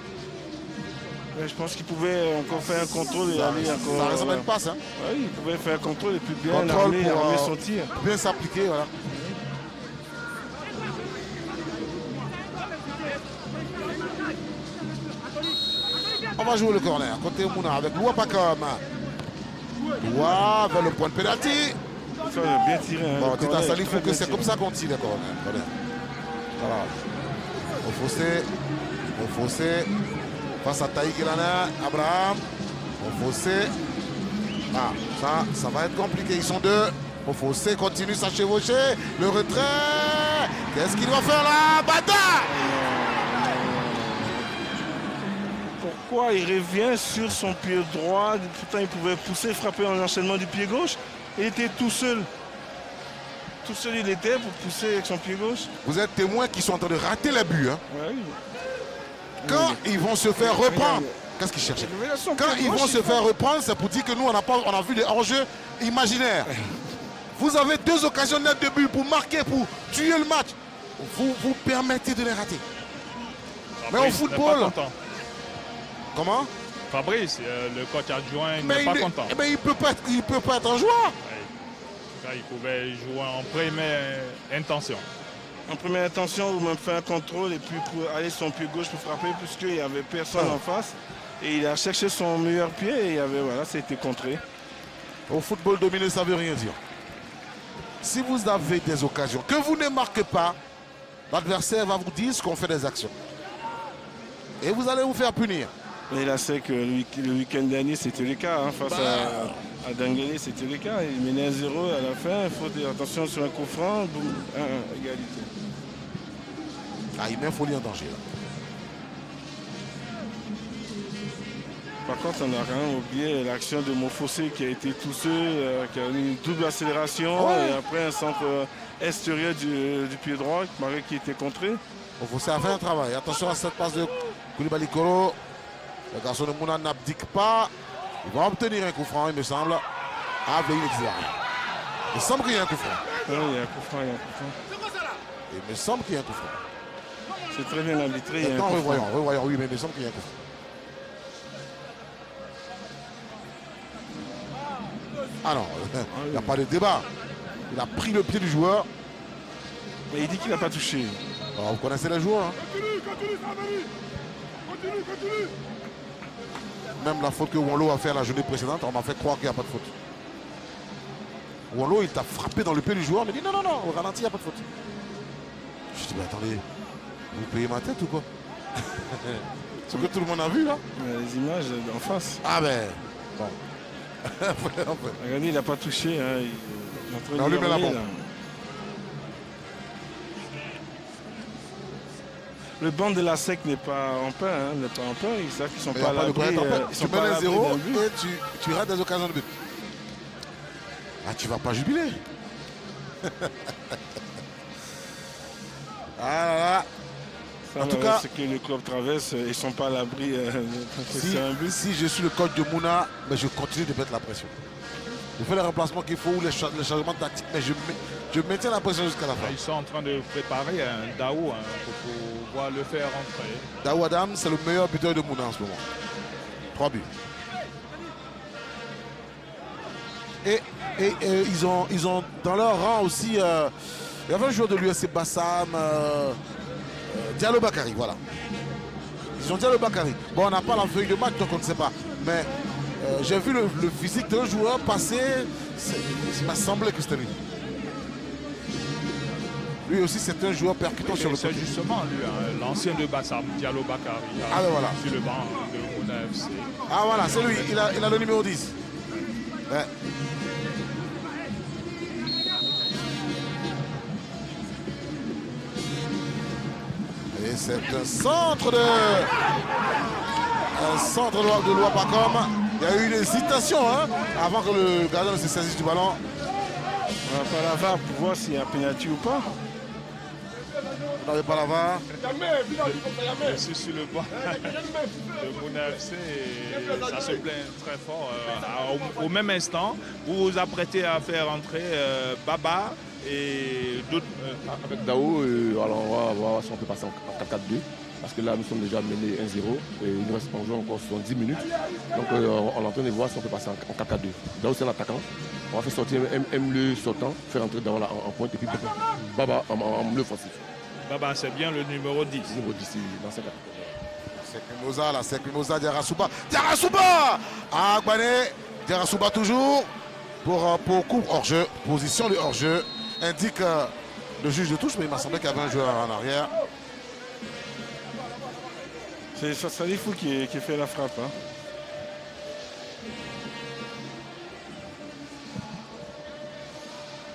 [SPEAKER 2] Mais je pense qu'il pouvait encore faire un contrôle et aller encore...
[SPEAKER 1] Ça reste une passe. Hein.
[SPEAKER 2] Oui, il pouvait faire un contrôle et puis bien armer son tir.
[SPEAKER 1] Bien s'appliquer, voilà. On va jouer le corner. Côté Mouna avec Loua Pacom. Loua vers le point de pénalty.
[SPEAKER 2] Ça a bien tiré. Hein,
[SPEAKER 1] bon, Tita Salifou que c'est comme ça qu'on tire le corner. Voilà. Au fossé. Face à Taïk Elana, Abraham. Au fossé. Ah, ça va être compliqué. Ils sont deux. Au fossé continue sa chevaucher. Le retrait. Qu'est-ce qu'il va faire là? Bata!
[SPEAKER 2] Pourquoi il revient sur son pied droit? Pourtant, il pouvait pousser, frapper en enchaînement du pied gauche. Il était tout seul. Tout seul, il était pour pousser avec son pied gauche.
[SPEAKER 1] Vous êtes témoins qui sont en train de rater les buts. Hein.
[SPEAKER 2] Ouais, oui.
[SPEAKER 1] Quand ils vont se faire reprendre, qu'est-ce qu'ils cherchaient? Quand ils vont se faire reprendre, c'est pour dire que nous, on a vu des enjeux imaginaires. Vous avez deux occasions nettes de but pour marquer, pour tuer le match. Vous vous permettez de les rater. Mais au football... Comment?
[SPEAKER 3] Fabrice, le coach adjoint, n'est pas content.
[SPEAKER 1] Mais il peut pas être un joueur.
[SPEAKER 3] Ouais. Il pouvait jouer en première intention.
[SPEAKER 2] En première intention, ou même faire un contrôle et puis pour aller son pied gauche pour frapper, puisqu'il n'y avait personne en face. Et il a cherché son meilleur pied et il y avait, voilà, ça a été contré.
[SPEAKER 1] Au football dominé, ça ne veut rien dire. Si vous avez des occasions que vous ne marquez pas, l'adversaire va vous dire qu'on fait des actions. Et vous allez vous faire punir.
[SPEAKER 2] Et là, c'est que le week-end dernier, c'était le cas. Hein, face à Dengele, c'était le cas. Il menait 1-0 à la fin. Il faut dire attention sur un coup franc. 1-1, égalité.
[SPEAKER 1] Ah, il met Folie en danger. Là.
[SPEAKER 2] Par contre, on a quand même oublié l'action de Mofossé qui a été tout seul, qui a eu une double accélération. Ouais. Et après, un centre extérieur du pied droit qui était contré.
[SPEAKER 1] Mofossé a fait un travail. Attention à cette passe de Koulibaly Koro. Le garçon de Mouna n'abdique pas. Il va obtenir un coup franc, il me semble. Ah, mais il n'existe rien. Il me semble qu'il y a un coup franc.
[SPEAKER 2] Oui, il y a un coup franc, il y a un coup franc.
[SPEAKER 1] Il me semble qu'il y a un coup franc.
[SPEAKER 2] C'est très bien arbitré.
[SPEAKER 1] Maintenant, revoyons, oui, mais il me semble qu'il y a un coup franc. Ah non, il n'y a pas de débat. Il a pris le pied du joueur.
[SPEAKER 2] Mais il dit qu'il n'a pas touché.
[SPEAKER 1] Alors, vous connaissez les joueurs. Hein.
[SPEAKER 10] Continue.
[SPEAKER 1] Même la faute que Wonlo a fait la journée précédente, on m'a fait croire qu'il n'y a pas de faute. Wonlo, il t'a frappé dans le pied du joueur, mais il dit non, au ralenti, il n'y a pas de faute. Je dis, mais attendez, vous payez ma tête ou quoi? Ce que tout le monde a vu là.
[SPEAKER 2] Les images en face.
[SPEAKER 1] Ah ben, bon.
[SPEAKER 2] Regardez, il n'a pas touché. Hein.
[SPEAKER 1] Il a met la bombe.
[SPEAKER 2] Le banc de la SEC n'est pas en pain, n'est pas en pain. Ils savent qu'ils ne sont pas à l'abri.
[SPEAKER 1] Tu mènes un 0 et tu rates des occasions de but. Ah, tu vas pas jubiler. Ah là là. En tout cas,
[SPEAKER 2] ce que le club traverse, ils ne sont pas à l'abri
[SPEAKER 1] si je suis le coach de Mouna, mais je continue de mettre la pression. Je fais les remplacements qu'il faut ou les changements tactiques, mais je maintiens la pression jusqu'à la fin.
[SPEAKER 3] Ils sont en train de préparer un Daou pour pouvoir le faire rentrer.
[SPEAKER 1] Daou Adam, c'est le meilleur buteur de Mouna en ce moment. 3 buts. Et ils ont dans leur rang aussi, il y avait un joueur de l'USC Bassam, Diallo Bakary, voilà. Ils ont Diallo Bakary. Bon, on n'a pas la feuille de match, donc on ne sait pas. Mais j'ai vu le physique d'un joueur passer, il m'a semblé que c'était lui. Lui aussi, c'est un joueur percutant sur le côté.
[SPEAKER 3] C'est justement lui, l'ancien de Bassam, Diallo Bakary.
[SPEAKER 1] Ah ben voilà.
[SPEAKER 3] Sur le banc de Mouna FC.
[SPEAKER 1] Ah voilà, c'est lui, il a le numéro 10. Ouais. Et c'est un centre de Louapacom. Il y a eu une hésitation avant que le gardien ne se saisisse du ballon.
[SPEAKER 2] On n'a pas la VAR pour voir s'il y a pénalty ou pas.
[SPEAKER 1] Vous n'avez pas la VAR.
[SPEAKER 3] Je suis sur le banc de Mouna FC et ça se plaint très fort. Au même instant, vous vous apprêtez à faire entrer Baba et d'autres.
[SPEAKER 7] Avec Daou, alors on va voir si on peut passer en 4-4-2. Parce que là, nous sommes déjà menés 1-0 et il nous reste en jeu encore 70 minutes. Donc on est en train de voir si on peut passer en 4-4-2. Daou, c'est l'attaquant. On va faire sortir le sortant, faire entrer Daou là en pointe et puis Baba en milieu offensif.
[SPEAKER 3] Baba, c'est bien le numéro 10.
[SPEAKER 7] Numéro 10 dans cette catégorie.
[SPEAKER 1] C'est Mimosa là, c'est Mimosa, Diarra-Souba. Diarra-Souba Ah, Gbané, Diarra-Souba toujours pour coup hors-jeu. Position de hors-jeu indique le juge de touche, mais il m'a semblé qu'il y avait un joueur en arrière.
[SPEAKER 2] C'est Salifou qui fait la frappe.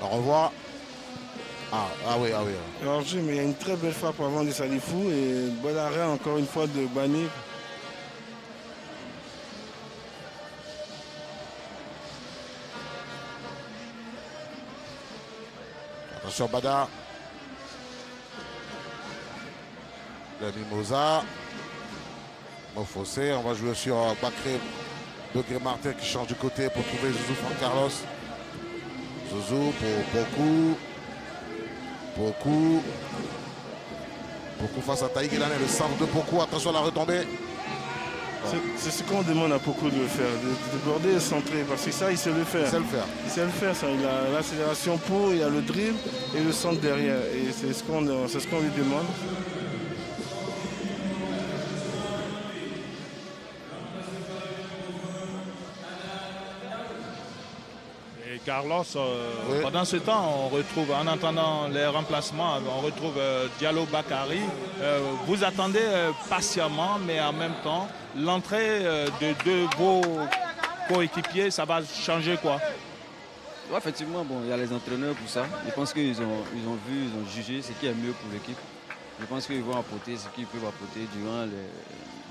[SPEAKER 1] On revoit. Ah oui.
[SPEAKER 2] Alors, mais il y a une très belle frappe avant de Salifou et bon arrêt encore une fois de Bani.
[SPEAKER 1] Attention Bada. Le Mimosa. Mofossé, on va jouer sur Bakré Degré Martin qui change de côté pour trouver Zouzou Franck Carlos. Zouzou pour Pokou. Pokou face à Taïg Elané, le centre de Pokou. Attention à la retombée.
[SPEAKER 2] C'est ce qu'on demande à Pokou de faire, de déborder et centrer, parce que ça, il sait le faire.
[SPEAKER 1] Il sait le faire.
[SPEAKER 2] Il sait le faire, ça. Il a l'accélération pour, il a le dribble et le centre derrière. Et c'est ce qu'on lui demande.
[SPEAKER 3] Et Carlos, pendant ce temps, on retrouve, en entendant les remplacements, on retrouve Diallo Bakary. Vous attendez patiemment, mais en même temps, l'entrée de deux beaux coéquipiers, ça va changer quoi?
[SPEAKER 10] Ouais, effectivement, bon, il y a les entraîneurs pour ça. Je pense qu'ils ont vu, ils ont jugé ce qui est mieux pour l'équipe. Je pense qu'ils vont apporter ce qu'ils peuvent apporter durant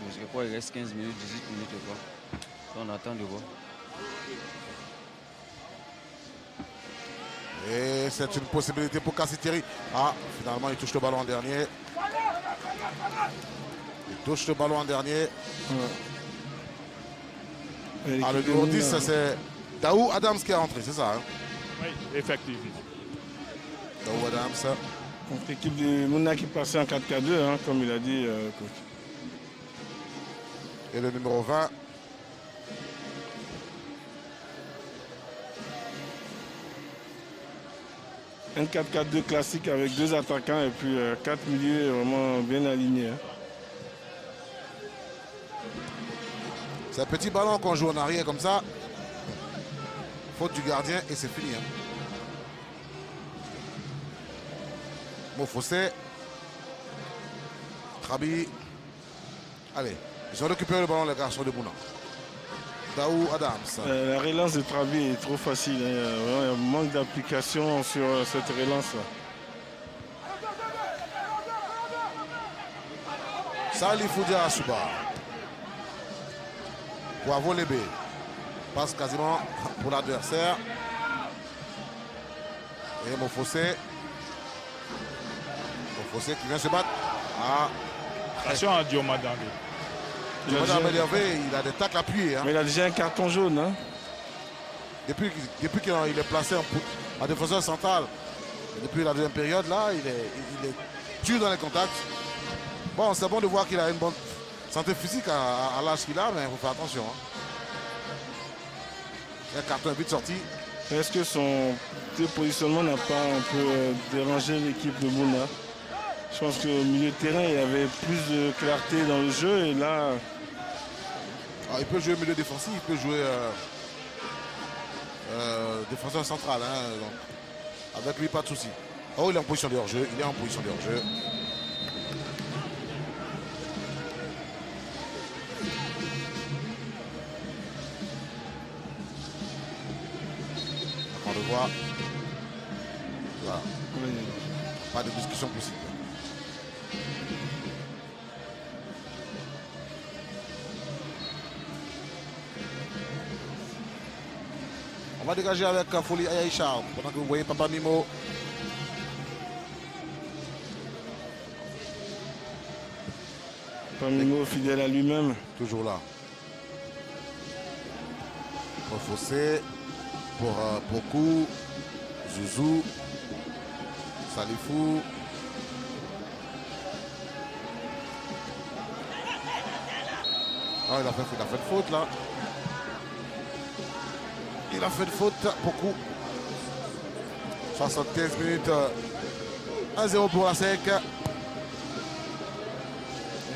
[SPEAKER 10] je crois il reste 15 minutes, 18 minutes. Quoi. On attend de voir.
[SPEAKER 1] Et c'est une possibilité pour Kassiteri. Ah, finalement, il touche le ballon en dernier. Il touche le ballon en dernier.
[SPEAKER 2] Ouais.
[SPEAKER 1] Ah, le numéro 10, c'est Daou Adams qui est rentré, c'est ça
[SPEAKER 3] Oui, effectivement.
[SPEAKER 1] Daou Adams.
[SPEAKER 2] Donc l'équipe de Mouna qui passait en 4-4-2, comme il a dit, coach.
[SPEAKER 1] Et le numéro 20.
[SPEAKER 2] Un 4-4-2 classique avec deux attaquants et puis 4 milieux vraiment bien alignés.
[SPEAKER 1] C'est un petit ballon qu'on joue en arrière comme ça. Faute du gardien et c'est fini. Mofossé. Trabi. Allez, ils ont récupéré le ballon les garçons de Mouna. Daou Adams.
[SPEAKER 2] La relance de Trabi est trop facile. Il y a vraiment un manque d'application sur cette relance-là.
[SPEAKER 1] Salifou Diarra-Souba. Poivre Lébé. Passe quasiment pour l'adversaire. Et Mofossé. Mofossé qui vient se battre. Ah,
[SPEAKER 3] Attention à Diomandangé.
[SPEAKER 1] Diomandangé énervé, il a des tacles appuyés. Hein.
[SPEAKER 2] Mais il a déjà un carton jaune. Hein.
[SPEAKER 1] Depuis qu'il est placé en défenseur central, depuis la deuxième période, là, il est dur dans les contacts. Bon, c'est bon de voir qu'il a une bonne santé physique à l'âge qu'il a, mais il faut faire attention. Hein. Un carton but sorti.
[SPEAKER 2] Est-ce que son positionnement n'a pas un peu dérangé l'équipe de Mouna? Je pense qu'au milieu de terrain, il y avait plus de clarté dans le jeu et là...
[SPEAKER 1] Alors, il peut jouer milieu défensif, il peut jouer défenseur central. Hein, donc, avec lui, pas de souci. Oh, il est en position de hors-jeu. Il est en position de hors-jeu. On le voit. Voilà. Pas de discussion possible. On va dégager avec Folie Ayaïcha pendant que vous voyez Papa Mimo.
[SPEAKER 2] Papa Mimo fidèle à lui-même.
[SPEAKER 1] Toujours là. Pour Fossé, pour Poku, Zouzou, Salifou. Oh, il a fait faute là. Il a fait de faute beaucoup. 75 minutes. 1-0 pour la SEC.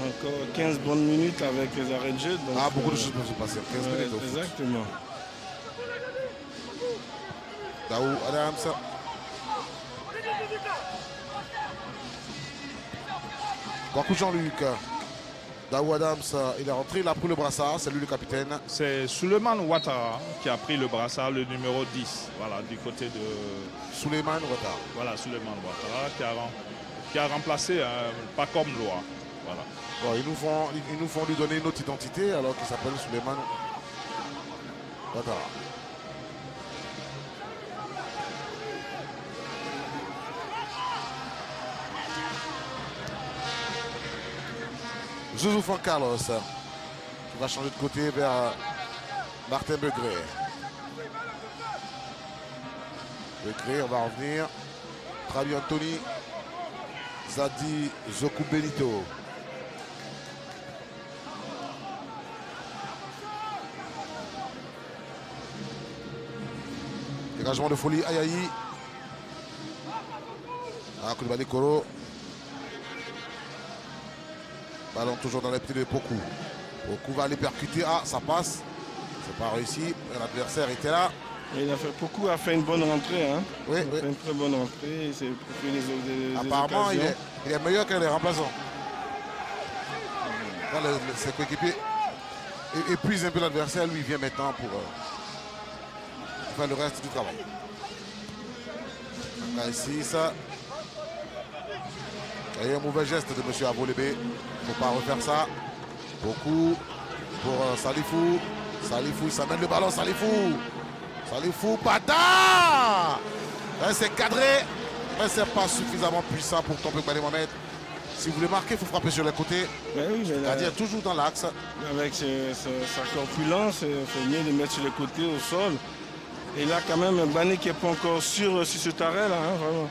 [SPEAKER 2] Encore 15 bonnes minutes avec les arrêts de jeu. Donc,
[SPEAKER 1] beaucoup de choses peuvent se passer. 15 minutes au foot.
[SPEAKER 2] Exactement.
[SPEAKER 1] Daou Adams. Beaucoup Jean-Luc. Daou Adams, il est rentré, il a pris le brassard, c'est lui le capitaine.
[SPEAKER 3] C'est Souleymane Ouattara qui a pris le brassard, le numéro 10, voilà, du côté de...
[SPEAKER 1] Souleymane Ouattara.
[SPEAKER 3] Voilà, Souleymane Ouattara qui a remplacé pas comme Loa. Voilà.
[SPEAKER 1] Bon, ils nous font lui donner une autre identité alors qu'il s'appelle Souleymane Ouattara. Zouzou Juan Carlos qui va changer de côté vers Martin Begré. Begré, on va revenir. Travi Anthony, Zadi Zoku Benito. Dégagement de Folie Ayayi. Koulibaly Koro. Ballon toujours dans les pieds de Poku. Poku va aller percuter. Ah, ça passe. C'est pas réussi. L'adversaire était là.
[SPEAKER 2] Et Poku a fait une bonne rentrée. Hein.
[SPEAKER 1] Oui,
[SPEAKER 2] il a fait une très bonne rentrée. Il s'est fait des
[SPEAKER 1] apparemment, il est meilleur que les remplaçants. Ses coéquipiers épuisent un peu l'adversaire. Lui, il vient maintenant pour faire le reste du travail. Ici, ça. Il y a un mauvais geste de M. Avolébé. Il ne faut pas refaire ça. Beaucoup pour Salifou. Salifou, il s'amène le ballon. Salifou. Salifou, Bada. C'est cadré. Mais ce n'est pas suffisamment puissant pour tomber Bali Mohamed. Si vous voulez marquer, il faut frapper sur les côtés. C'est-à-dire toujours dans l'axe.
[SPEAKER 2] Avec sa corpulence, il faut mieux le mettre sur les côtés, au sol. Et là, quand même, Bani qui n'est pas encore sûr sur cet arrêt, là, hein, vraiment.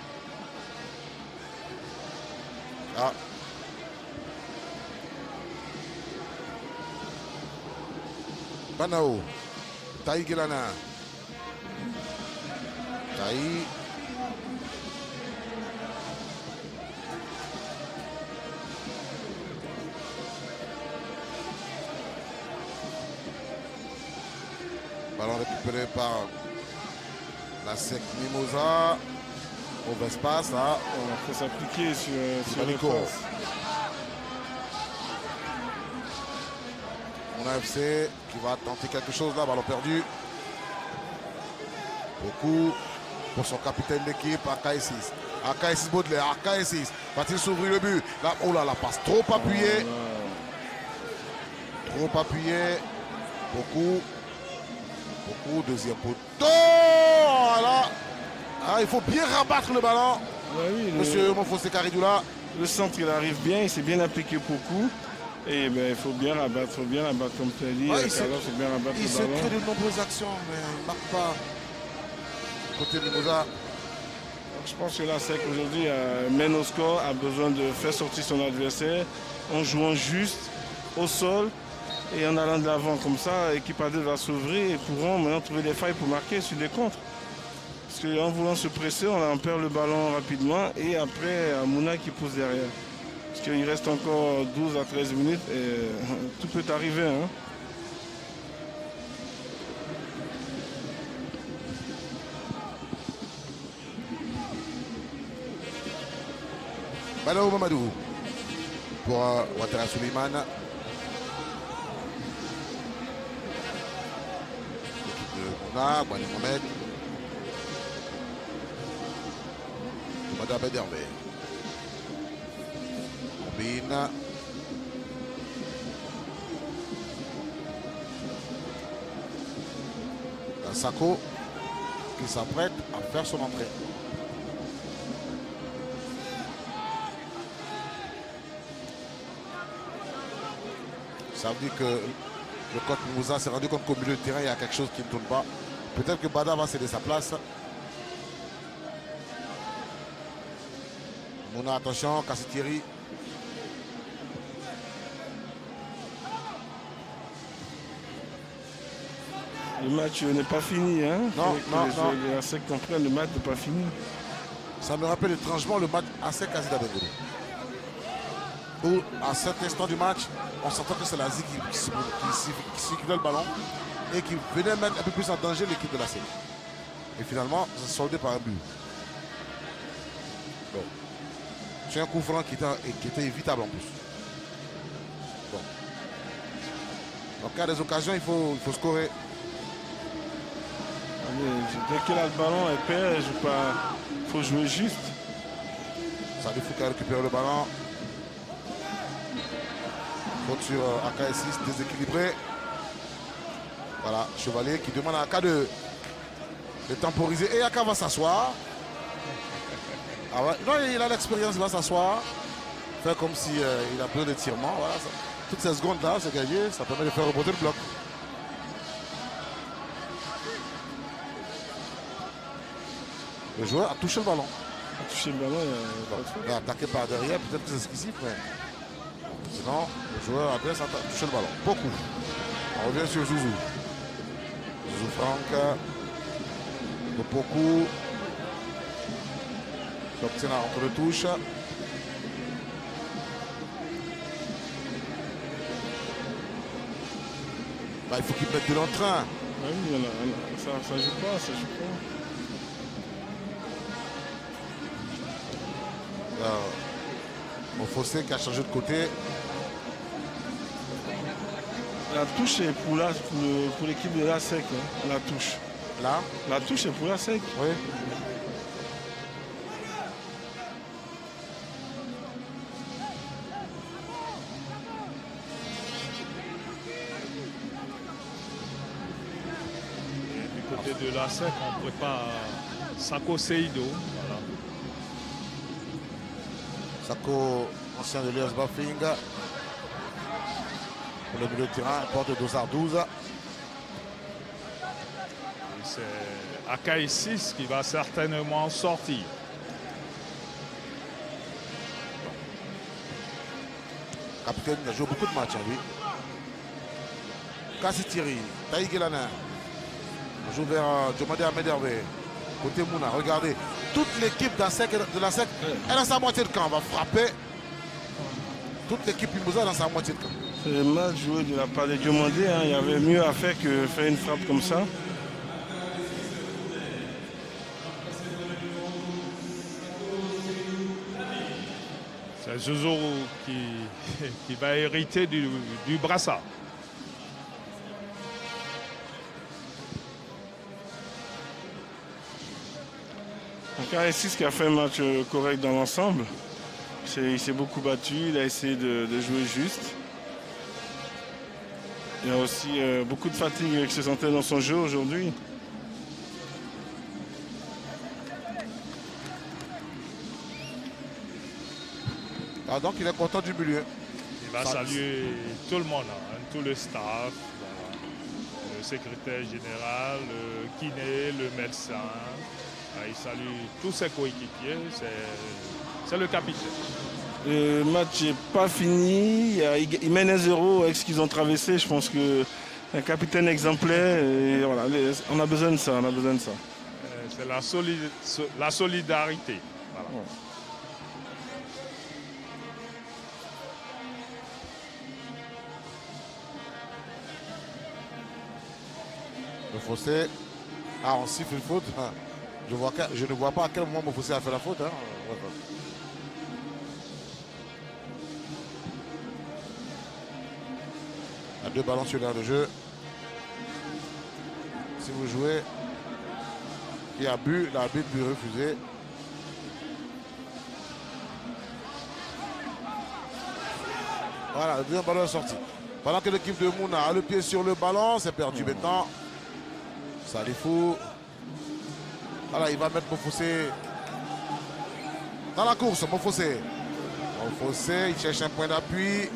[SPEAKER 1] Ah. Banao. Taï Guelana. Taï. Ballon récupéré par la SEC Mimosa. Mauvais passe là.
[SPEAKER 2] On a fait s'appliquer sur le passe.
[SPEAKER 1] On a FC qui va tenter quelque chose là, ballon perdu. Beaucoup pour son capitaine d'équipe, AK6. AK6 Baudelaire, AK6. Va-t-il s'ouvrir le but là, oh là, la passe trop appuyée. Trop appuyé. Beaucoup. Beaucoup, deuxième poteau. Voilà. Ah, il faut bien rabattre le ballon.
[SPEAKER 2] Ouais, oui,
[SPEAKER 1] Monsieur Monfossé Karidoula.
[SPEAKER 2] Le centre, il arrive bien, il s'est bien appliqué pour coup. Et ben, il faut bien rabattre comme tu as dit.
[SPEAKER 1] Ouais,
[SPEAKER 2] Carlos, il faut bien rabattre
[SPEAKER 1] il
[SPEAKER 2] le
[SPEAKER 1] se
[SPEAKER 2] ballon.
[SPEAKER 1] crée de nombreuses actions, mais il ne marque pas. Côté Mimosa.
[SPEAKER 2] Je pense que la SEC aujourd'hui mène au score, a besoin de faire sortir son adversaire en jouant juste au sol et en allant de l'avant comme ça. L'équipe A2 va s'ouvrir et pourront maintenant trouver des failles pour marquer sur des contres. Parce qu'en voulant se presser, on perd le ballon rapidement et après Mouna qui pousse derrière. Parce qu'il reste encore 12 à 13 minutes et tout peut arriver. Hein.
[SPEAKER 1] Balao Mamadou pour Ouattara Suleiman. L'équipe de Mouna, Bouani Mohamed. Madame Dervé. Combine. Sako qui s'apprête à faire son entrée. Ça veut dire que le coach Moussa s'est rendu compte qu'au milieu de terrain, il y a quelque chose qui ne tourne pas. Peut-être que Bada va céder sa place. Mouna, attention, Kassitieri.
[SPEAKER 2] Le match n'est pas fini. Hein.
[SPEAKER 1] Non, non, non.
[SPEAKER 2] Les ASEC comprennent, le match n'est pas fini.
[SPEAKER 1] Ça me rappelle étrangement le match ASEC Azida Bengoulou. Où, à cet instant du match, on sentait que c'est la ZIG qui circulait le ballon et qui venait mettre un peu plus en danger l'équipe de l'ASEC. Et finalement, ça s'est soldé par un but. Bon. C'est un coup franc qui était évitable en plus. Bon. En cas des occasions, il faut scorer.
[SPEAKER 2] Dès qu'elle a le ballon, elle perd. Il faut jouer juste.
[SPEAKER 1] Ça lui faut qu'elle récupère le ballon. Faute sur AK6 déséquilibré. Voilà, Chevalier qui demande à AK de temporiser. Et AK va s'asseoir. Ah ouais. Non, il a l'expérience, il va s'asseoir. Faire comme si il a besoin d'étirement. Voilà, toutes ces secondes-là, c'est gagné. Ça permet de faire remonter le bloc. Le joueur a touché le ballon.
[SPEAKER 2] A touché le ballon,
[SPEAKER 1] il a attaqué par derrière, peut-être que c'est ce qu'il siffle, mais sinon, le joueur adresse a touché le ballon. Beaucoup. On revient sur Zouzou. Zouzou Franck. Beaucoup. Qui obtient la rentre de touche. Bah, il faut qu'il mette de l'entrain.
[SPEAKER 2] Oui, ça joue pas, ça joue pas.
[SPEAKER 1] Mon Fossé qui a changé de côté.
[SPEAKER 2] La touche est pour l'équipe de la SEC. Hein, la touche.
[SPEAKER 1] Là
[SPEAKER 2] La touche est pour la SEC.
[SPEAKER 1] Oui.
[SPEAKER 3] Et du côté de la SEC, on prépare Sako Seido. Voilà.
[SPEAKER 1] Sako, ancien de l'US Bafing. Pour le milieu de terrain, porte de Dossard 12.
[SPEAKER 3] C'est Akai 6 qui va certainement sortir.
[SPEAKER 1] Capitaine, il a joué beaucoup de matchs, lui. Kassitieri, Taï Guélana. On joue vers Djomade Ahmed Hervé. Côté Mouna, regardez. Toute l'équipe de la SEC, elle a sa moitié de camp. On va frapper. Toute l'équipe Mimosa dans sa moitié de camp.
[SPEAKER 2] C'est mal joué de la part de Diomandé. Hein. Il y avait mieux à faire que faire une frappe comme ça.
[SPEAKER 3] C'est Zouzou qui va hériter du brassard.
[SPEAKER 2] Donc RS6 qui a fait un match correct dans l'ensemble. Il s'est beaucoup battu, il a essayé de jouer juste. Il y a aussi beaucoup de fatigue qui se sentait dans son jeu aujourd'hui.
[SPEAKER 1] Ah, donc il est content du milieu.
[SPEAKER 3] Il va saluer tout le monde, hein, tout le staff, voilà. Le secrétaire général, le kiné, le médecin. Il salue tous ses coéquipiers. C'est le capitaine.
[SPEAKER 2] Le match n'est pas fini. Ils mènent 1-0 avec ce qu'ils ont traversé. Je pense qu'un capitaine exemplaire, et voilà, on a besoin de ça. On a besoin de ça.
[SPEAKER 3] C'est la solidarité. Voilà.
[SPEAKER 2] Ouais.
[SPEAKER 1] Le Fossé. Ah, on siffle une faute. Je ne vois pas à quel moment Mofossé a fait la faute. Hein. Il y a 2 ballons sur l'air de jeu. Si vous jouez, qui a bu, l'arbitre lui refusé. Voilà, le deuxième ballon est sorti. Pendant que l'équipe de Mouna a le pied sur le ballon, c'est perdu maintenant. Salifou. Voilà, il va mettre Mofossé dans la course. Mofossé, il cherche un point d'appui.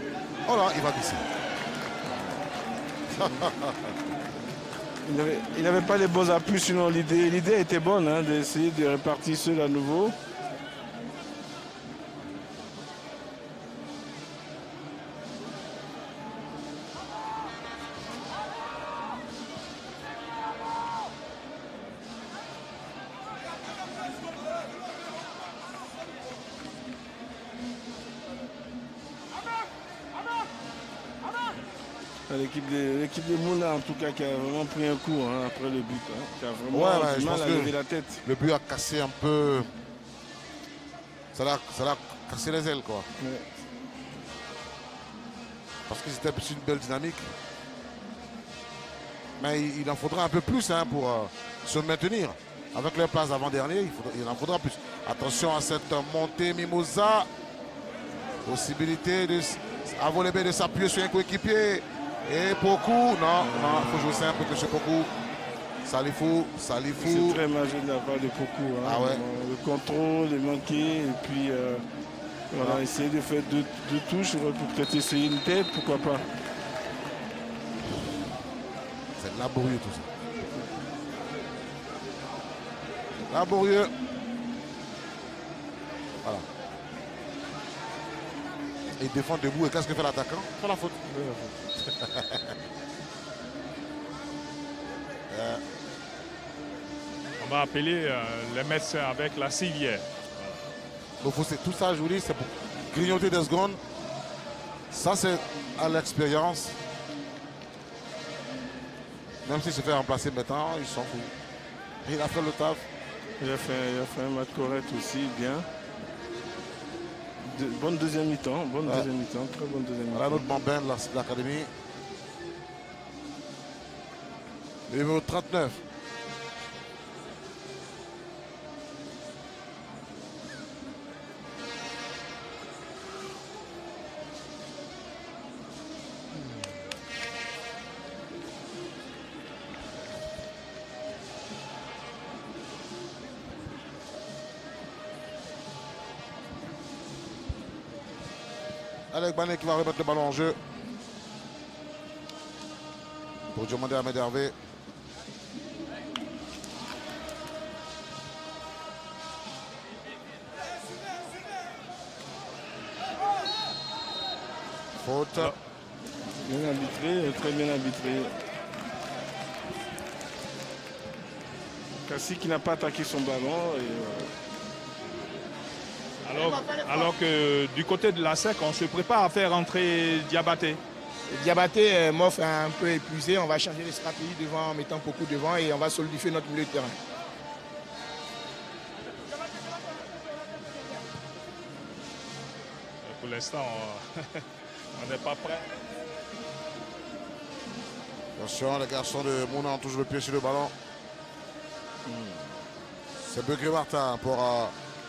[SPEAKER 1] Oh là, il va glisser.
[SPEAKER 2] Il n'avait pas les bons appuis, sinon l'idée était bonne, hein, d'essayer de répartir ceux à nouveau. L'équipe de Mouna, en tout cas, qui a vraiment pris un coup hein, après le but. Hein, qui a vraiment du mal à lever la tête.
[SPEAKER 1] Le but a cassé un peu. Ça l'a cassé les ailes, quoi.
[SPEAKER 2] Ouais.
[SPEAKER 1] Parce que c'était une belle dynamique. Mais il en faudra un peu plus hein, pour se maintenir. Avec les places avant-dernier, il en faudra plus. Attention à cette montée Mimosa. Possibilité à voler de s'appuyer sur un coéquipier. Et Poku, non, il faut jouer simple que c'est Poku. Salifou.
[SPEAKER 2] C'est très majeur de la part de Poku. Hein.
[SPEAKER 1] Ah ouais.
[SPEAKER 2] Le contrôle est manqué. Et puis, voilà, essayer de faire deux touches. On va peut-être essayer une tête, pourquoi pas.
[SPEAKER 1] C'est laborieux tout ça. Laborieux. Voilà. Il défend debout et qu'est-ce que fait l'attaquant? Il fait la faute.
[SPEAKER 3] On va appeler les médecins avec la civière.
[SPEAKER 1] Donc tout ça, je vous dis, c'est pour grignoter des secondes. Ça, c'est à l'expérience. Même s'il se fait remplacer maintenant, il s'en fout. Il a fait le taf.
[SPEAKER 2] Il a fait un match correct aussi, bien. Bonne deuxième mi-temps, deuxième mi-temps, très bonne deuxième mi-temps.
[SPEAKER 1] Voilà notre bambin de l'académie. Le numéro 39. Alec Banet qui va remettre le ballon en jeu. Pour demander à Ahmed Hervé. Faute.
[SPEAKER 2] Bien arbitré, très bien arbitré. Kassi qui n'a pas attaqué son ballon.
[SPEAKER 3] Alors que du côté de la SEC, on se prépare à faire entrer Diabaté.
[SPEAKER 9] Diabaté, Moff est un peu épuisé. On va changer les stratégies devant en mettant beaucoup devant et on va solidifier notre milieu de terrain.
[SPEAKER 3] Pour l'instant, on n'est pas prêt.
[SPEAKER 1] Attention, les garçons de Mouna ont toujours le pied sur le ballon. C'est Begré Martin pour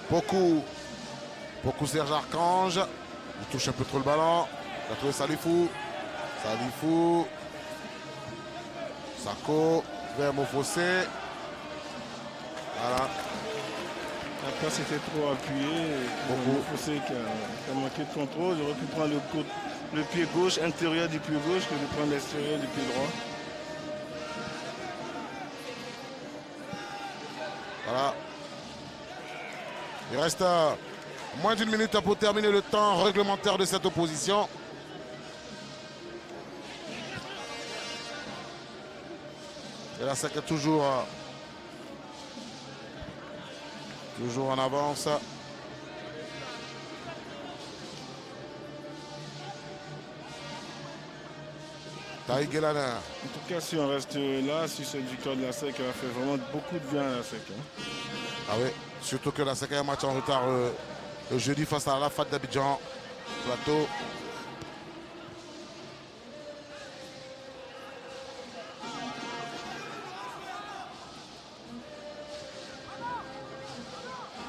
[SPEAKER 1] Poku Serge Archange. Il touche un peu trop le ballon. Il a trouvé Salifou. Sako vers Mofossé. Voilà.
[SPEAKER 2] Après, c'était trop appuyé. Fossé qui a manqué de contrôle. J'aurais pu prendre le pied gauche, intérieur du pied gauche, que de prendre l'extérieur du pied droit.
[SPEAKER 1] Voilà. Il reste moins d'une minute pour terminer le temps réglementaire de cette opposition. Et la SEC est toujours en avance. Taï Gelaner.
[SPEAKER 2] En tout cas, si on reste là, si cette victoire de la SEC, elle a fait vraiment beaucoup de bien à la SEC.
[SPEAKER 1] Ah oui, surtout que la SEC a un match en retard le jeudi face à la FAT d'Abidjan. Plateau.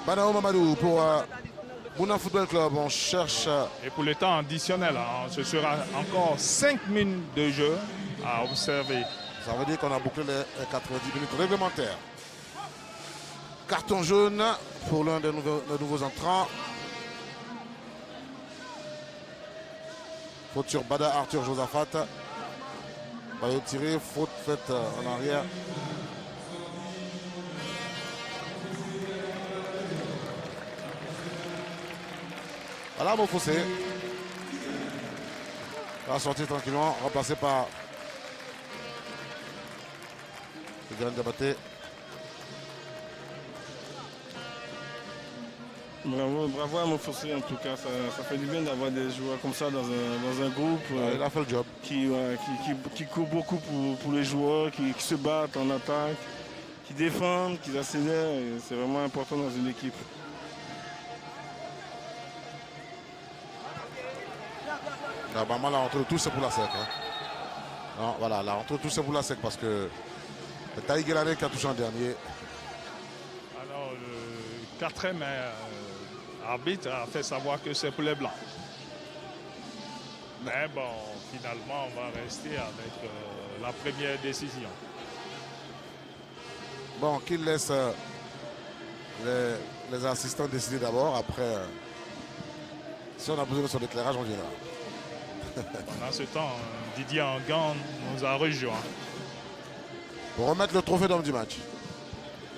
[SPEAKER 1] Banao Mamadou pour Mouna Football Club. On cherche.
[SPEAKER 3] Et pour le temps additionnel, ce sera encore 5 minutes de jeu à observer.
[SPEAKER 1] Ça veut dire qu'on a bouclé les 90 minutes réglementaires. Carton jaune pour l'un des nouveaux entrants. Faute sur Bada Arthur Josaphat. Baillot tiré, faute faite en arrière. Voilà, bon fossé. Va sortir tranquillement, remplacé par le Grand Diabaté.
[SPEAKER 2] Bravo à Mofossé en tout cas, ça fait du bien d'avoir des joueurs comme ça dans un groupe.
[SPEAKER 1] Il a fait le job.
[SPEAKER 2] Qui court beaucoup pour les joueurs, qui se battent en attaque, qui défendent, qui accélèrent. C'est vraiment important dans une équipe.
[SPEAKER 1] Normalement, la rentrée de tous, c'est pour la SEC. Hein. Non, voilà, la rentrée de tous, c'est pour la SEC parce que c'est Taï Gelaner qui a touché en dernier.
[SPEAKER 3] Alors, le 4e arbitre a fait savoir que c'est pour les Blancs. Mais bon, finalement, on va rester avec la première décision.
[SPEAKER 1] Bon, qu'il laisse les assistants décider d'abord. Après, si on a besoin de son éclairage, on viendra.
[SPEAKER 3] Pendant ce temps, Didier Angan nous a rejoint.
[SPEAKER 1] Pour remettre le trophée d'homme du match.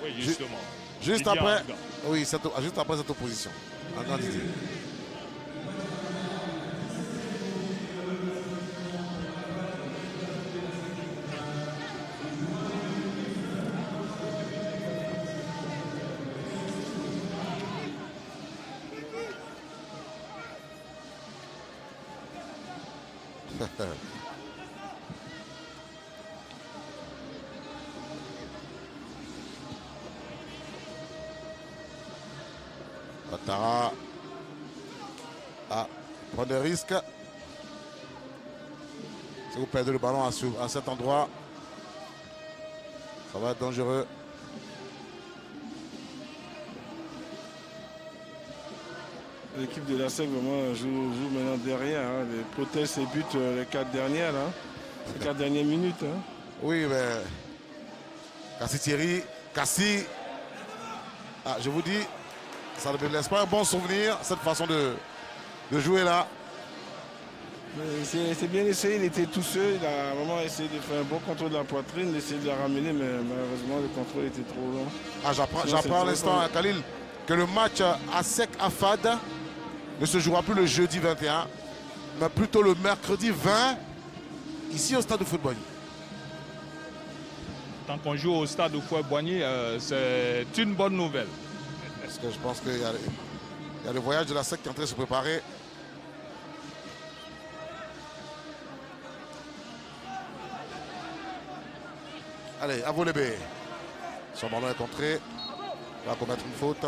[SPEAKER 3] Oui, justement.
[SPEAKER 1] Juste
[SPEAKER 3] Didier
[SPEAKER 1] après,
[SPEAKER 3] Angan.
[SPEAKER 1] oui, juste après cette opposition. Angan Didier. Ouattara prend des risques. Si vous perdez le ballon à cet endroit, ça va être dangereux.
[SPEAKER 2] L'équipe de la SEC vraiment joue maintenant derrière. Hein. Les protège ses buts les 4 dernières. Hein. Les 4 dernières minutes. Hein.
[SPEAKER 1] Oui, mais Cassie Thierry, Cassie, je vous dis, ça ne me laisse pas un bon souvenir, cette façon de jouer là.
[SPEAKER 2] C'est bien essayé, il était tout seul, il a vraiment essayé de faire un bon contrôle de la poitrine, d'essayer de la ramener, mais malheureusement le contrôle était trop long.
[SPEAKER 1] J'apprends à l'instant à Khalil que le match à SEC à FAD ne se jouera plus le jeudi 21, mais plutôt le mercredi 20, ici au stade de Fouet-Boigny.
[SPEAKER 3] Tant qu'on joue au stade de Fouet-Boigny, c'est une bonne nouvelle.
[SPEAKER 1] Parce que je pense qu'il y a le voyage de la SEC qui est en train de se préparer. Allez, à Volébé. Son ballon est contré. Il va commettre une faute.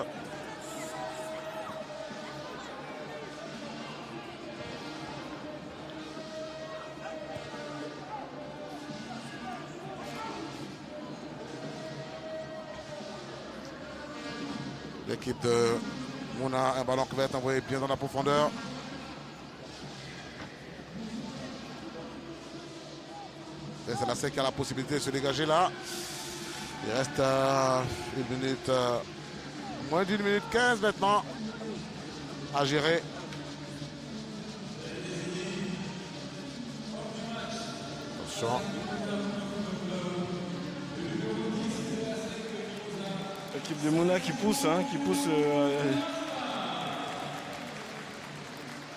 [SPEAKER 1] L'équipe de Mouna, un ballon qui va être envoyé bien dans la profondeur. Et c'est la SEC qui a la possibilité de se dégager là. Il reste 1 minute Moins d'1 minute 15 maintenant à gérer. Attention.
[SPEAKER 2] L'équipe de Mouna qui pousse, hein, qui pousse.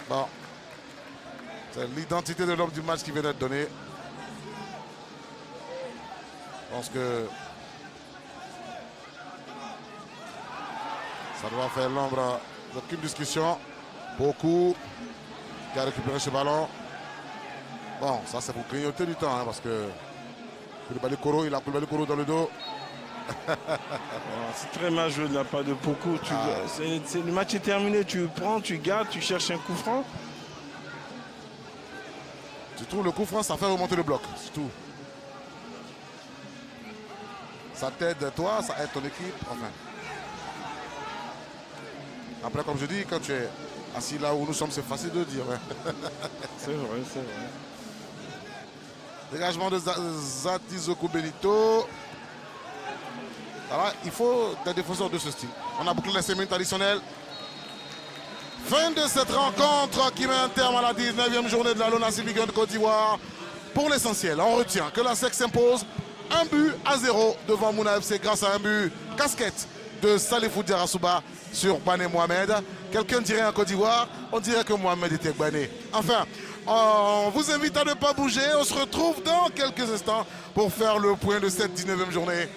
[SPEAKER 1] Bon. C'est l'identité de l'homme du match qui vient d'être donnée. Je pense que ça doit faire l'ombre d'aucune discussion. Beaucoup qui a récupéré ce ballon. Bon, ça c'est pour grignoter du temps, hein, parce que Koulibaly Koro, il a Koulibaly Koro dans le dos.
[SPEAKER 2] C'est très mal joué de la part de Poku. Le match est terminé, tu prends, tu gardes, tu cherches un coup franc.
[SPEAKER 1] Tu trouves le coup franc, ça fait remonter le bloc, c'est tout. Ça t'aide toi, ça aide ton équipe, enfin. Après, comme je dis, quand tu es assis là où nous sommes, c'est facile de dire. Hein.
[SPEAKER 2] C'est vrai, c'est vrai.
[SPEAKER 1] Dégagement de Zatizoko Benito. Alors, il faut des défenseurs de ce style. On a bouclé les 5 minutes additionnelles. Fin de cette rencontre qui met un terme à la 19e journée de la LONASE Ligue 1 de Côte d'Ivoire. Pour l'essentiel, on retient que la SEC s'impose 1-0 devant Mouna FC grâce à un but casquette de Salifou Diarra-Souba sur Bané Mohamed. Quelqu'un dirait en Côte d'Ivoire, on dirait que Mohamed était Bané. Enfin, on vous invite à ne pas bouger. On se retrouve dans quelques instants pour faire le point de cette 19e journée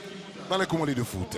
[SPEAKER 1] dans les Commandes de foot.